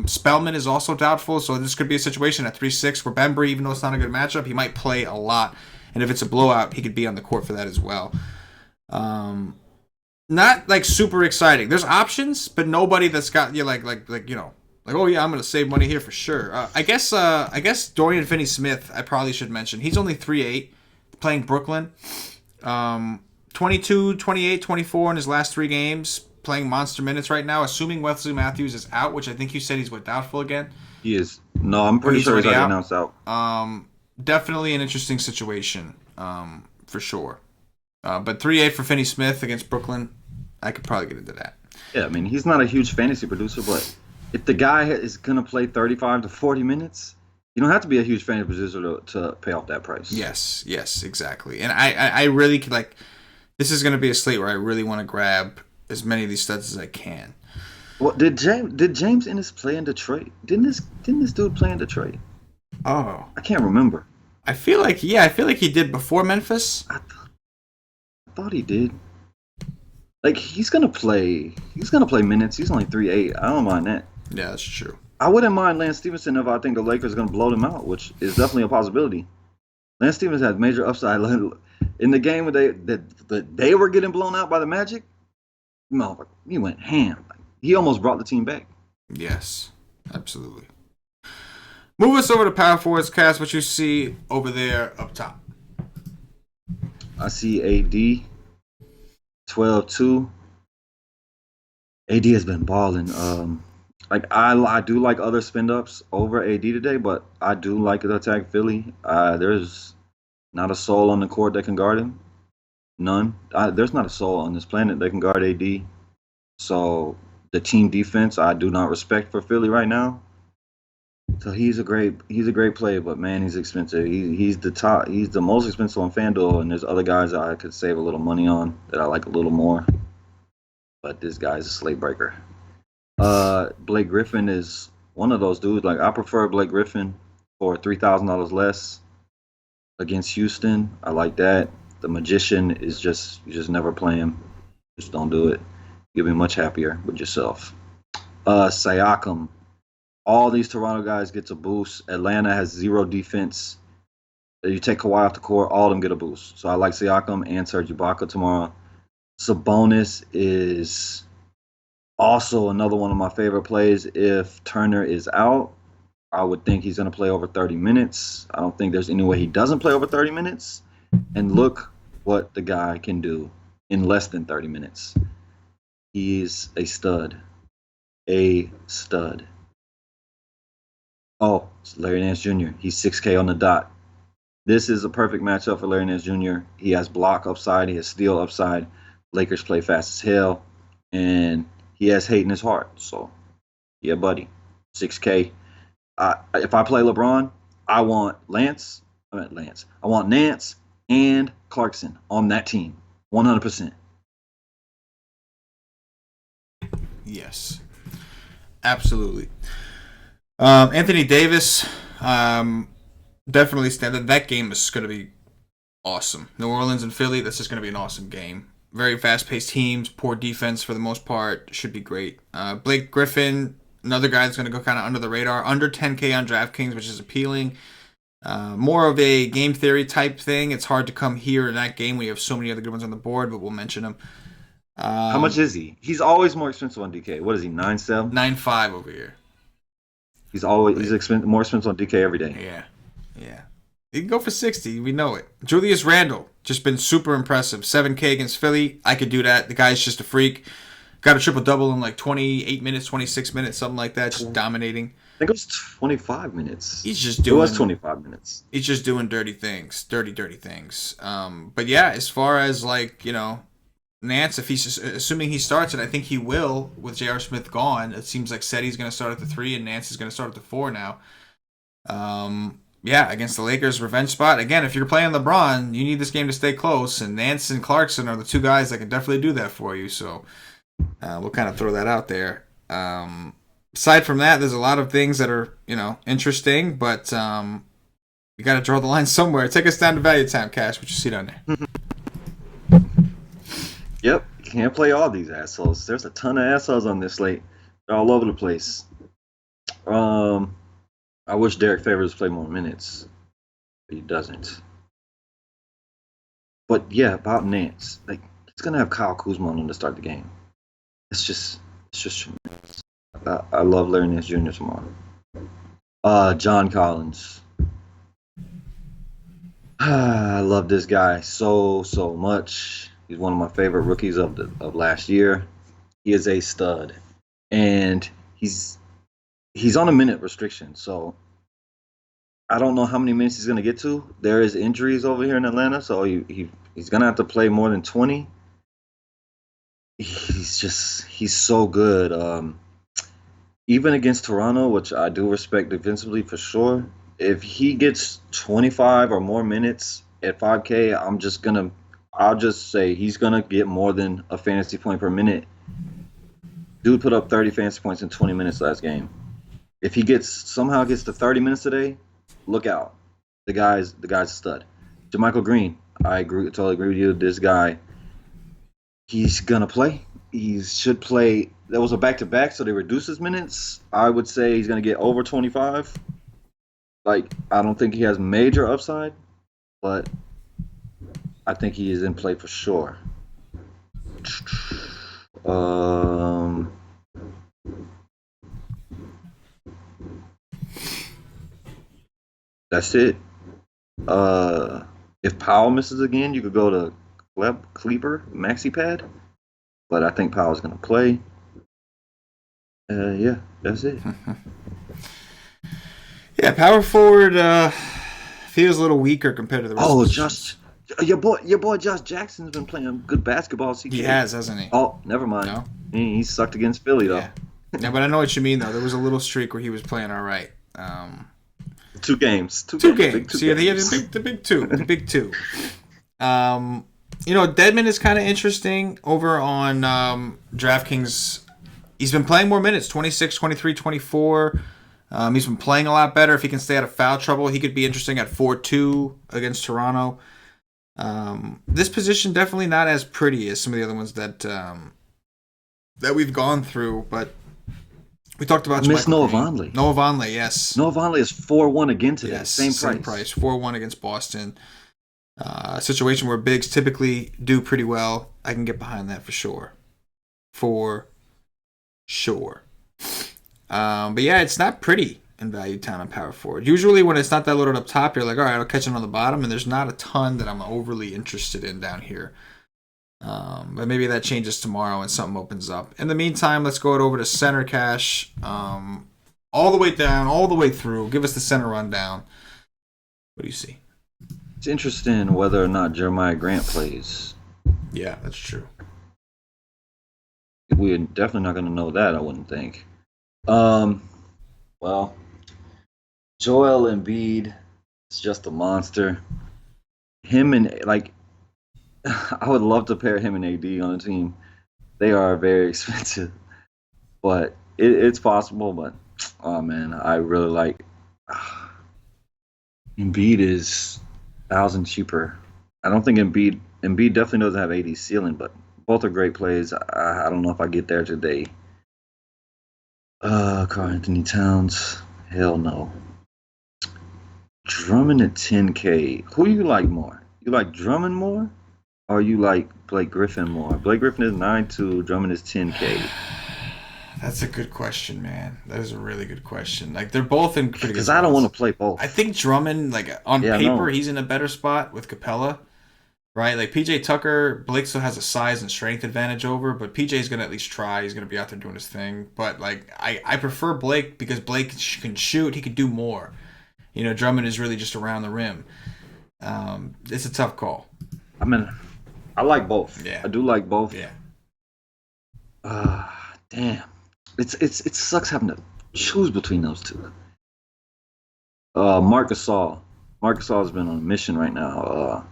Spellman is also doubtful, so this could be a situation at 3.6 where Bembry, even though it's not a good matchup, he might play a lot. And if it's a blowout, he could be on the court for that as well. Not like super exciting. There's options, but nobody that's got you like you know. Like, oh yeah, I'm gonna save money here for sure. I guess Dorian Finney-Smith I probably should mention. He's only 3.8, playing Brooklyn. 22, 28, 24 in his last 3 games, playing monster minutes right now. Assuming Wesley Matthews is out, which I think you said he's doubtful again. He is. No, I'm pretty sure he's already announced out. Definitely an interesting situation, for sure. But 3.8 for Finney-Smith against Brooklyn, I could probably get into that. Yeah, I mean he's not a huge fantasy producer, but if the guy is going to play 35 to 40 minutes, you don't have to be a huge fantasy producer to pay off that price. Yes, exactly. And I really could, like, this is going to be a slate where I really want to grab as many of these studs as I can. Well, did James Ennis play in Detroit? Didn't this dude play in Detroit? Oh. I can't remember. I feel like he did before Memphis. I thought he did. Like, he's going to play minutes. He's only 3.8. I don't mind that. Yeah, that's true. I wouldn't mind Lance Stevenson if I think the Lakers are going to blow them out, which is definitely a possibility. Lance Stevenson has major upside. In the game where they were getting blown out by the Magic, no, he went ham. He almost brought the team back. Yes, absolutely. Move us over to power forwards, Cass. What you see over there up top? I see AD 12-2. AD has been balling. Like I do like other spin ups over AD today, but I do like to attack Philly. There's not a soul on the court that can guard him. None. There's not a soul on this planet that can guard AD. So the team defense I do not respect for Philly right now. So he's a great player, but man, he's expensive. He's the most expensive on FanDuel, and there's other guys that I could save a little money on that I like a little more. But this guy's a slate breaker. Blake Griffin is one of those dudes. Like I prefer Blake Griffin for $3,000 less against Houston. I like that. The Magician is you just never play him. Just don't do it. You'll be much happier with yourself. Siakam. All these Toronto guys gets a boost. Atlanta has zero defense. You take Kawhi off the court, all of them get a boost. So I like Siakam and Serge Ibaka tomorrow. Sabonis is also another one of my favorite plays. If Turner is out, I would think he's going to play over 30 minutes. I don't think there's any way he doesn't play over 30 minutes. And look what the guy can do in less than 30 minutes. He's a stud. A stud. Oh, it's Larry Nance Jr. He's 6K on the dot. This is a perfect matchup for Larry Nance Jr. He has block upside. He has steal upside. Lakers play fast as hell. And he has hate in his heart. So, yeah, buddy. 6K. If I play LeBron, I want I want Nance and Clarkson on that team. 100%. Yes. Absolutely. Anthony Davis, definitely stand. That game is going to be awesome. New Orleans and Philly, that's just going to be an awesome game. Very fast-paced teams, poor defense for the most part. Should be great. Blake Griffin, another guy that's going to go kind of under the radar. Under 10K on DraftKings, which is appealing. More of a game theory type thing. It's hard to come here in that game. We have so many other good ones on the board, but we'll mention them. How much is he? He's always more expensive on DK. What is he, 9.7? 9.5 over here. He's more expensive on DK every day. Yeah. He can go for 60. We know it. Julius Randle, just been super impressive. 7K against Philly. I could do that. The guy's just a freak. Got a triple-double in like 28 minutes, 26 minutes, something like that. Just dominating. I think it was 25 minutes. He's just doing... It was 25 minutes. He's just doing dirty things. Dirty things. But yeah, as far as like, Nance, if he's assuming he starts, and I think he will with J.R. Smith gone. It seems like Seti's going to start at the 3 and Nance is going to start at the 4 now. Yeah, against the Lakers, revenge spot. Again, if you're playing LeBron, you need this game to stay close, and Nance and Clarkson are the two guys that can definitely do that for you. So we'll kind of throw that out there. Aside from that, there's a lot of things that are interesting, but you got to draw the line somewhere. Take us down to value time, Cash. What you see down there? Yep, you can't play all these assholes. There's a ton of assholes on this slate. They're all over the place. I wish Derek Favors played more minutes, but he doesn't. But yeah, about Nance, like he's gonna have Kyle Kuzma on him to start the game. It's just tremendous. I love Larry Nance Jr. tomorrow. John Collins. I love this guy so much. He's one of my favorite rookies of last year. He is a stud, and he's on a minute restriction. So I don't know how many minutes he's going to get to. There is injuries over here in Atlanta, so he's going to have to play more than 20. He's so good. Even against Toronto, which I do respect defensively for sure. If he gets 25 or more minutes at 5K, I'll just say he's going to get more than a fantasy point per minute. Dude put up 30 fantasy points in 20 minutes last game. If he somehow gets to 30 minutes today, look out. The guy's a stud. JaMychal Green, totally agree with you. This guy, he's going to play. He should play. That was a back-to-back, so they reduced his minutes. I would say he's going to get over 25. Like, I don't think he has major upside, but I think he is in play for sure. That's it. If Powell misses again, you could go to Kleber, Maxi Pad. But I think Powell's going to play. Yeah, that's it. Yeah, power forward feels a little weaker compared to the rest of the positions. Your boy Josh Jackson's been playing good basketball. CK. He has, hasn't he? Oh, never mind. No? He sucked against Philly, though. Yeah, but I know what you mean, though. There was a little streak where he was playing all right. 2 games. Two games. See, he had the big two. The big two. Dedmon is kind of interesting over on DraftKings. He's been playing more minutes, 26, 23, 24. He's been playing a lot better. If he can stay out of foul trouble, he could be interesting at 4-2 against Toronto. This position definitely not as pretty as some of the other ones that we've gone through, but we talked about Miss Noah Vonleh. Noah Vonleh, yes. Noah Vonleh is 4-1 again today. Yes, same price. 4-1 against Boston. A situation where bigs typically do pretty well. I can get behind that for sure. But yeah, it's not pretty in Value Town on power forward. Usually when it's not that loaded up top, you're like, all right, I'll catch it on the bottom, and there's not a ton that I'm overly interested in down here. But maybe that changes tomorrow and something opens up. In the meantime, let's go over to center cash. All the way down, all the way through. Give us the center rundown. What do you see? It's interesting whether or not Jeremiah Grant plays. Yeah, that's true. We're definitely not going to know that, I wouldn't think. Well, Joel Embiid is just a monster. Him and, I would love to pair him and AD on a team. They are very expensive. But it's possible, but, oh, man, I really like... Embiid is 1,000 cheaper. I don't think Embiid definitely doesn't have AD ceiling, but both are great plays. I don't know if I get there today. Karl Anthony Towns, hell no. Drummond at 10K. Who you like more? You like Drummond more, or you like Blake Griffin more? Blake Griffin is 9.2. Drummond is 10K. That's a good question, man. That is a really good question. They're both in pretty good because I don't want to play both. I think Drummond, on paper, he's in a better spot with Capella, right? PJ Tucker, Blake still has a size and strength advantage over, but PJ's going to at least try. He's going to be out there doing his thing. But, I prefer Blake because Blake can shoot. He could do more. Drummond is really just around the rim. It's a tough call. I mean, I like both. Yeah. I do like both. Yeah. Damn. It sucks having to choose between those two. Marc Gasol. Marc Gasol has been on a mission right now.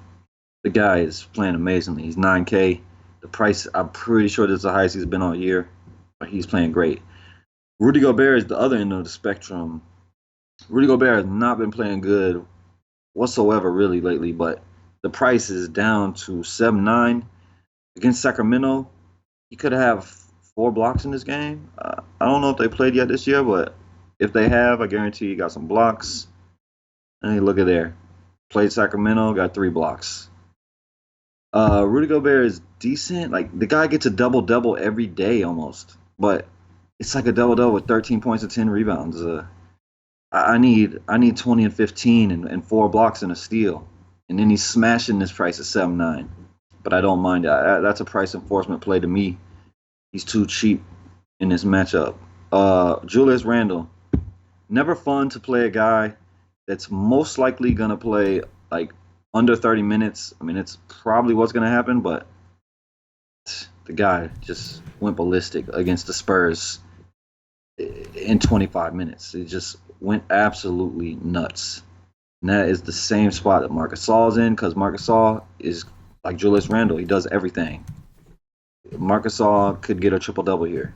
The guy is playing amazingly. He's 9K. The price, I'm pretty sure this is the highest he's been all year. But he's playing great. Rudy Gobert is the other end of the spectrum. Rudy Gobert has not been playing good whatsoever really lately, but the price is down to 7.9 against Sacramento. He could have 4 blocks in this game. I don't know if they played yet this year, but if they have, I guarantee he got some blocks. And hey, look at there. Played Sacramento, got 3 blocks. Rudy Gobert is decent. The guy gets a double-double every day almost. But it's like a double-double with 13 points and 10 rebounds. I need 20 and 15 and 4 blocks and a steal. And then he's smashing this price at 7.9. But I don't mind that. That's a price enforcement play to me. He's too cheap in this matchup. Julius Randle. Never fun to play a guy that's most likely going to play under 30 minutes. I mean, it's probably what's going to happen, but the guy just went ballistic against the Spurs in 25 minutes. It just went absolutely nuts. And that is the same spot that Marc Gasol's in, because Marc Gasol is like Julius Randle. He does everything. Marc Gasol could get a triple-double here.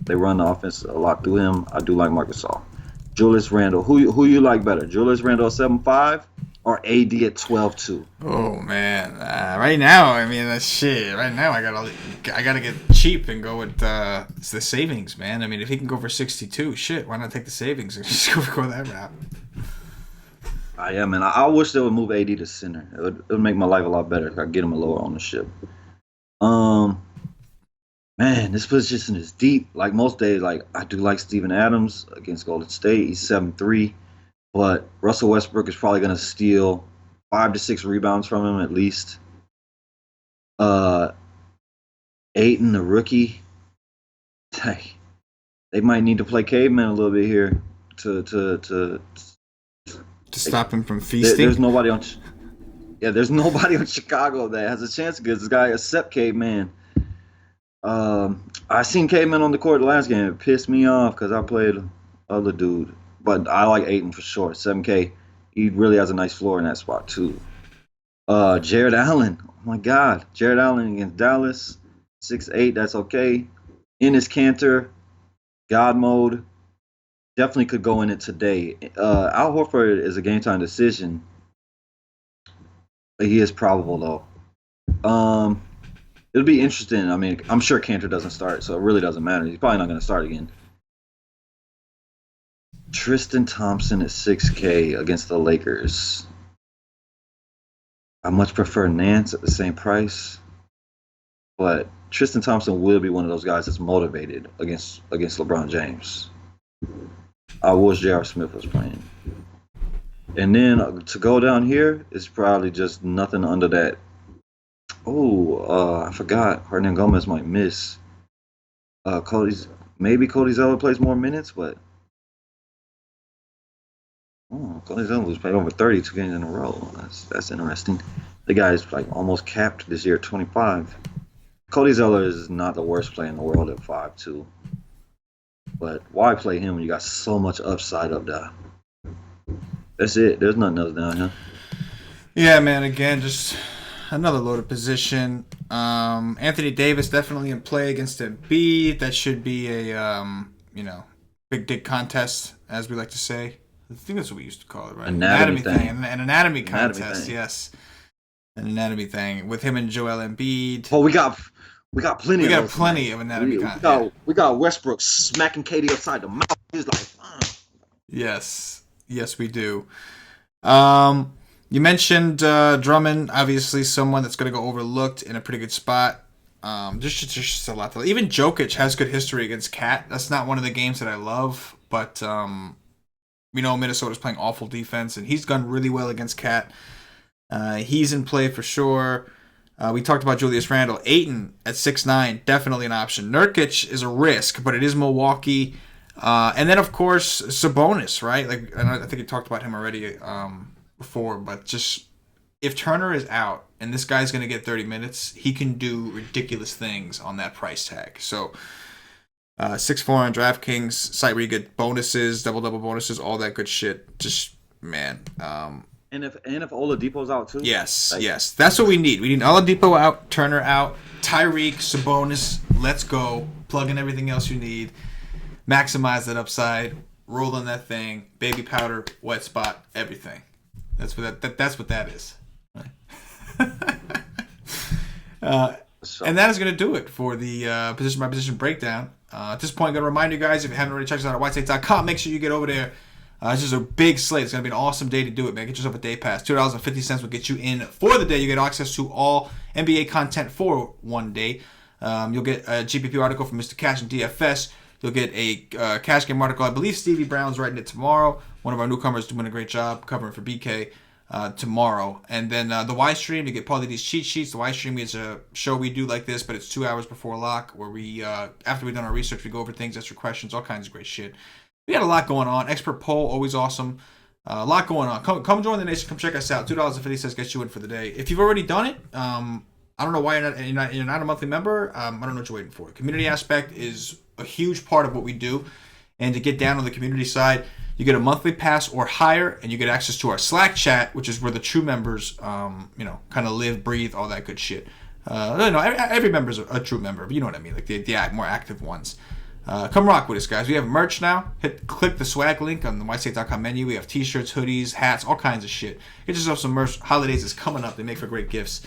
They run the offense a lot through him. I do like Marc Gasol. Julius Randle. Who you like better? Julius Randle at 7.5 or AD at 12.2? Oh, man. Right now, I mean, that's shit. Right now, I gotta get cheap and go with the savings, man. I mean, if he can go for 62, shit, why not take the savings and just go that route? Yeah, man. I wish they would move AD to center. It would make my life a lot better if I get him a lower ownership. Man, this position is deep. Most days, I do like Steven Adams against Golden State. He's 7.3. but Russell Westbrook is probably going to steal 5 to 6 rebounds from him at least. Uh, Ayton, the rookie, they might need to play caveman a little bit here to stop him from feasting. There's nobody on. Yeah, there's nobody on Chicago that has a chance against this guy except Caveman. I seen Caveman on the court the last game. It pissed me off because I played other dude. But I like Ayton for sure. 7K. He really has a nice floor in that spot too. Jared Allen. Oh my God. Jared Allen against Dallas. 6'8". That's okay. Enes Kanter. God mode. Definitely could go in it today. Al Horford is a game time decision. He is probable though. It'll be interesting. I mean, I'm sure Kanter doesn't start, so it really doesn't matter. He's probably not going to start again. Tristan Thompson at 6K against the Lakers. I much prefer Nance at the same price, but Tristan Thompson will be one of those guys that's motivated against LeBron James. I wish J.R. Smith was playing. And then to go down here is probably just nothing under that. I forgot. Hernan Gomez might miss. Cody Zeller plays more minutes, but Cody Zeller's played over 32 games in a row. That's interesting. The guy's like almost capped this year at 25. Cody Zeller is not the worst player in the world at 5'2". But why play him when you got so much upside up there? That's it. There's nothing else down here. Yeah, man. Again, just another loaded position. Anthony Davis definitely in play against Embiid. That should be a big dick contest, as we like to say. I think that's what we used to call it, right? Anatomy thing. An anatomy contest. Yes, an anatomy thing with him and Joel Embiid. Oh, we got plenty. We got plenty of anatomy content. We got Westbrook smacking KD upside the mouth. He's like, Yes, we do. You mentioned Drummond, obviously someone that's going to go overlooked in a pretty good spot. Just a lot. Even Jokic has good history against Cat. That's not one of the games that I love, but we know Minnesota's playing awful defense, and he's done really well against Cat. He's in play for sure. We talked about Julius Randle. Ayton at 6'9", definitely an option. Nurkic is a risk, but it is Milwaukee. And then, of course, Sabonis, right? Like, and I think you talked about him already before, but just if Turner is out and this guy's going to get 30 minutes, he can do ridiculous things on that price tag. So 6'4" on DraftKings, site where you get bonuses, double bonuses, all that good shit. Just, man. And if Oladipo's out too? Yes. That's what we need. We need Oladipo out, Turner out, Tyreek, Sabonis, let's go. Plug in everything else you need. Maximize that upside. Roll on that thing. Baby powder, wet spot, everything. That's what that is. Right? And that is going to do it for the position by position breakdown. At this point, I'm going to remind you guys, if you haven't already checked us out at whitestate.com, make sure you get over there. It's just a big slate. It's going to be an awesome day to do it, man. Get yourself a day pass. $2.50 will get you in for the day. You get access to all NBA content for one day. You'll get a GPP article from Mr. CashinDFS. You'll get a cash game article. I believe Stevie Brown's writing it tomorrow. One of our newcomers doing a great job covering for BK tomorrow. And then the Y Stream, you get probably these cheat sheets. The Y Stream is a show we do like this, but it's 2 hours before lock, where we, after we've done our research, we go over things, answer questions, all kinds of great shit. We got a lot going on. Expert poll, always awesome. A lot going on. Come join the nation. Come check us out. $2.50 gets you in for the day. If you've already done it, I don't know why you're not a monthly member. I don't know what you're waiting for. Community aspect is a huge part of what we do. And to get down on the community side, you get a monthly pass or higher, and you get access to our Slack chat, which is where the true members, kind of live, breathe, all that good shit. Every member's a true member. You know what I mean? Like the more active ones. Come rock with us, guys. We have merch now. Click the swag link on the whitestate.com menu. We have t-shirts, hoodies, hats, all kinds of shit. Get yourself some merch. Holidays is coming up. They make for great gifts.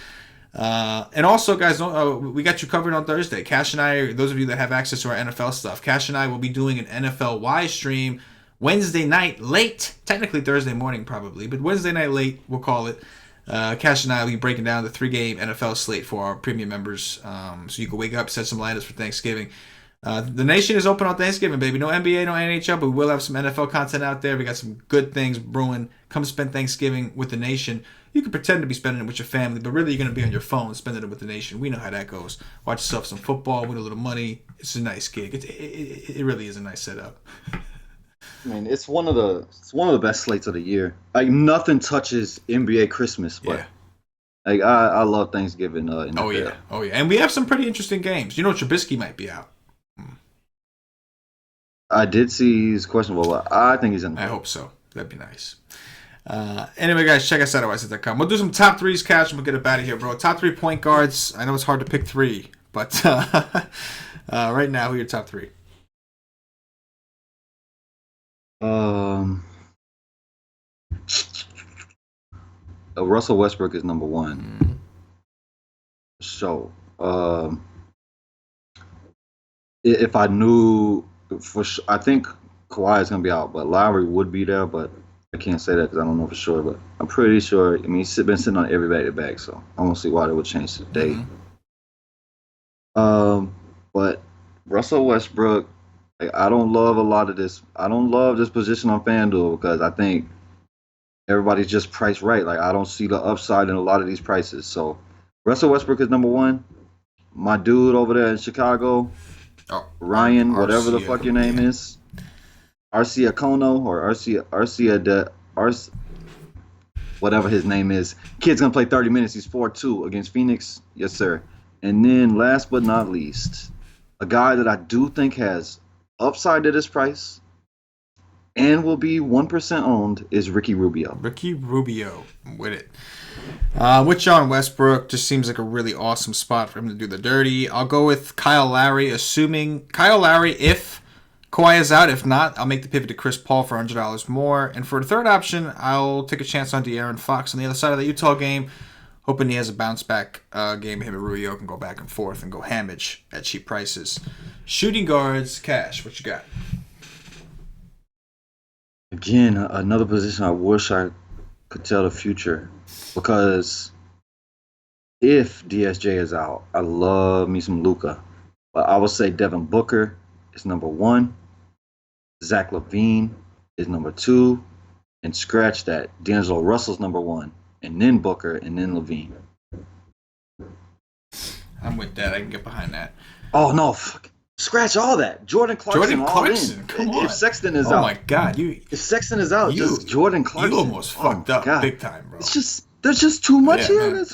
And also, guys, we got you covered on Thursday. Cash and I, those of you that have access to our NFL stuff, Cash and I will be doing an NFL Y stream Wednesday night late. Technically Thursday morning probably, but Wednesday night late, we'll call it. Cash and I will be breaking down the 3-game NFL slate for our premium members. So you can wake up, set some lineups for Thanksgiving. The nation is open on Thanksgiving, baby. No NBA, no NHL, but we will have some NFL content out there. We got some good things brewing. Come spend Thanksgiving with the nation. You can pretend to be spending it with your family, but really you're going to be on your phone spending it with the nation. We know how that goes. Watch yourself some football, win a little money. It's a nice gig. It really is a nice setup. I mean, it's one of the best slates of the year. Like nothing touches NBA Christmas, but Yeah. like I love Thanksgiving. In the Oh fair. yeah, and we have some pretty interesting games. You know, Trubisky might be out. I did see he's questionable, but I think he's in. I hope so. That'd be nice. Anyway, guys, check us out at YC.com. We'll do some top threes, Cash, and we'll get up out of here, bro. Top 3 point guards. I know it's hard to pick 3, but right now, who are your top 3? Russell Westbrook is number 1. So, if I knew for sure, I think Kawhi is gonna be out, but Lowry would be there. But I can't say that because I don't know for sure. But I'm pretty sure. I mean, he's been sitting on every back-to-back, so I don't see why they would change today. But Russell Westbrook, like, I don't love a lot of this. I don't love this position on FanDuel because I think everybody's just priced right. Like I don't see the upside in a lot of these prices. So Russell Westbrook is number 1. My dude over there in Chicago, Ryan, whatever the fuck your name is, Arcia Kono or Arcia whatever his name is. Kid's gonna play 30 minutes. He's 4-2 against Phoenix. Yes, sir. And then last but not least, a guy that I do think has upside at this price and will be 1% owned is Ricky Rubio. Ricky Rubio, I'm with it. With John Westbrook, just seems like a really awesome spot for him to do the dirty. I'll go with Kyle Lowry, assuming Kyle Lowry if Kawhi is out. If not, I'll make the pivot to Chris Paul for $100 more. And for the third option, I'll take a chance on De'Aaron Fox on the other side of the Utah game, hoping he has a bounce back game. Him and Rubio can go back and forth and go hamage at cheap prices. Shooting guards, Cash, what you got? Again, another position I wish I could tell the future. Because if DSJ is out, I love me some Luka. But I would say Devin Booker is number 1. Zach LaVine is number 2. And scratch that, D'Angelo Russell's number 1. And then Booker, and then LaVine. I'm with that. I can get behind that. Oh, no. Fuck. Scratch all that. Jordan Clarkson all in. Come on. If Sexton is out. Oh, my God. If Sexton is out, just Jordan Clarkson. You almost fucked up big time, bro. It's just... There's just too much here. There's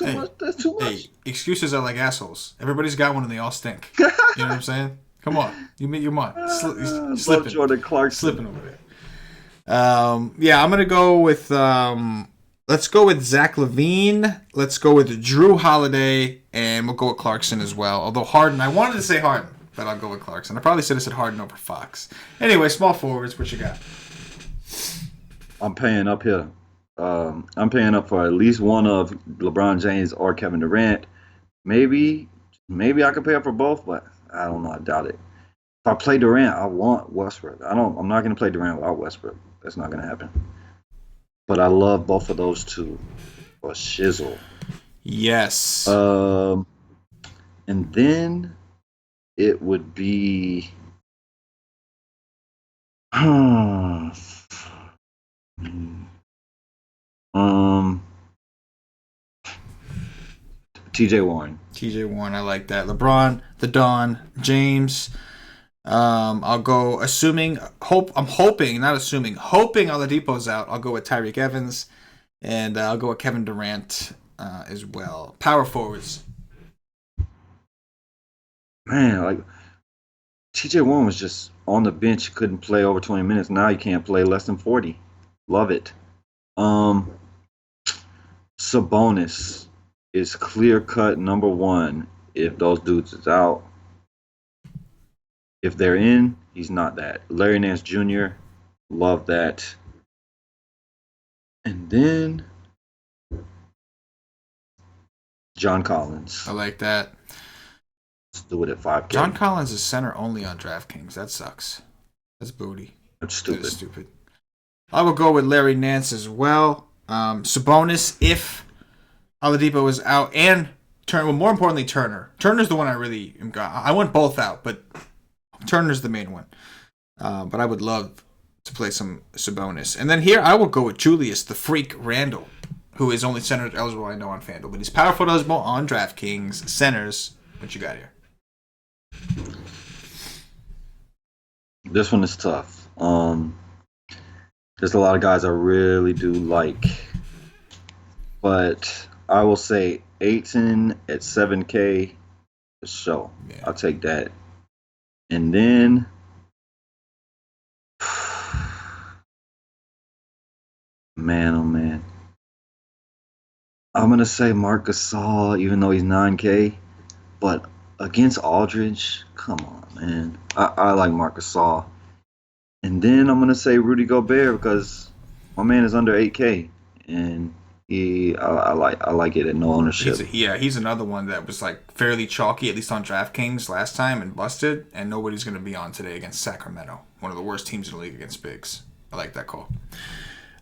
too much. Hey, excuses are like assholes. Everybody's got one and they all stink. You know what I'm saying? Come on. You meet your mind. Slipping. Jordan Clarkson. Slipping over there. Yeah, I'm going to go with... let's go with Zach LaVine. Let's go with Drew Holiday. And we'll go with Clarkson as well. Although Harden... I wanted to say Harden, but I'll go with Clarkson. I probably should have said Harden over Fox. Anyway, small forwards. What you got? I'm paying up here. I'm paying up for at least one of LeBron James or Kevin Durant. Maybe I could pay up for both, but I don't know. I doubt it. If I play Durant, I want Westbrook. I'm not going to play Durant without Westbrook. That's not going to happen. But I love both of those two for shizzle. Yes. And then it would be. TJ Warren. TJ Warren, I like that. LeBron, the Don, James. I'll go hoping Oladipo's out. I'll go with Tyreek Evans, and I'll go with Kevin Durant as well. Power forwards. Man, like TJ Warren was just on the bench, couldn't play over 20 minutes. Now he can't play less than 40. Love it. Sabonis is clear-cut number 1 if those dudes is out. If they're in, he's not that. Larry Nance Jr., love that. And then John Collins. I like that. Let's do it at 5K. John Collins is center only on DraftKings. That sucks. That's booty. That's stupid. That is stupid. I will go with Larry Nance as well. Sabonis if Oladipo is out, and Turner. Well, more importantly, Turner. Turner's the one I really am got. I want both out, but Turner's the main one. But I would love to play some Sabonis. And then here I will go with Julius, the freak Randle, who is only center eligible, I know, on FanDuel. But he's power forward eligible on DraftKings. Centers, what you got here? This one is tough. There's a lot of guys I really do like. But I will say Ayton at 7K for sure. Yeah. I'll take that. And then man, oh man. I'm going to say Marc Gasol, even though he's 9K. But against Aldridge, come on, man. I like Marc Gasol. And then I'm going to say Rudy Gobert because my man is under 8K. And I like it at no ownership. He's another one that was like fairly chalky, at least on DraftKings last time, and busted. And nobody's going to be on today against Sacramento, one of the worst teams in the league against bigs. I like that call.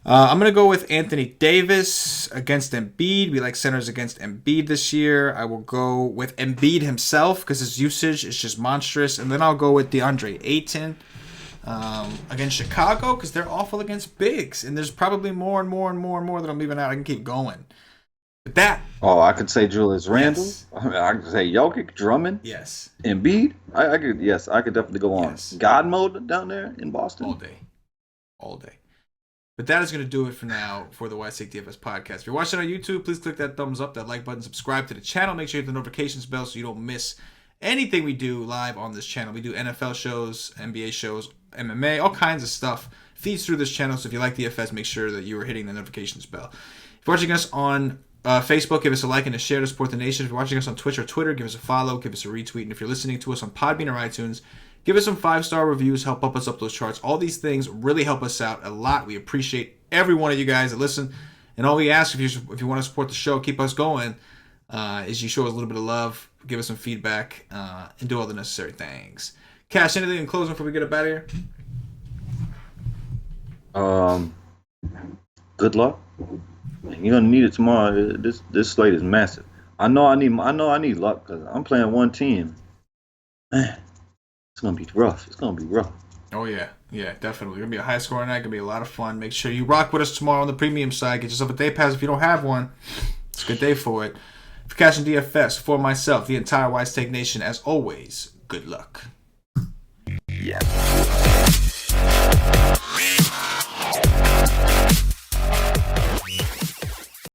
I'm going to go with Anthony Davis against Embiid. We like centers against Embiid this year. I will go with Embiid himself because his usage is just monstrous. And then I'll go with DeAndre Ayton against Chicago because they're awful against bigs. And there's probably more and more that I'm leaving out. I can keep going. But that. Oh, I could say Julius Randle. Yes. I could say Jokic, Drummond. Yes. Embiid. I could definitely go on. Yes. God mode down there in Boston. All day. But that is going to do it for now for the White Take DFS podcast. If you're watching on YouTube, please click that thumbs up, that like button, subscribe to the channel. Make sure you hit the notifications bell so you don't miss anything we do live on this channel. We do NFL shows, NBA shows, MMA, all kinds of stuff. Feeds through this channel, so if you like DFS, make sure that you are hitting the notifications bell. If you're watching us on Facebook, give us a like and a share to support the nation. If you're watching us on Twitch or Twitter, give us a follow, give us a retweet. And if you're listening to us on Podbean or iTunes, give us some 5-star reviews, help bump us up those charts. All these things really help us out a lot. We appreciate every one of you guys that listen. And all we ask, if you want to support the show, keep us going, is you show us a little bit of love, give us some feedback, and do all the necessary things. Cash, anything in closing before we get up out of here? Good luck. You're gonna need it tomorrow. This slate is massive. I know I need luck because I'm playing one team. Man. It's going to be rough. Oh, yeah. Yeah, definitely. It's going to be a high scoring night. Going to be a lot of fun. Make sure you rock with us tomorrow on the premium side. Get yourself a day pass if you don't have one. It's a good day for it. For CashinDFS, for myself, the entire Wise Take Nation, as always, good luck. Yeah.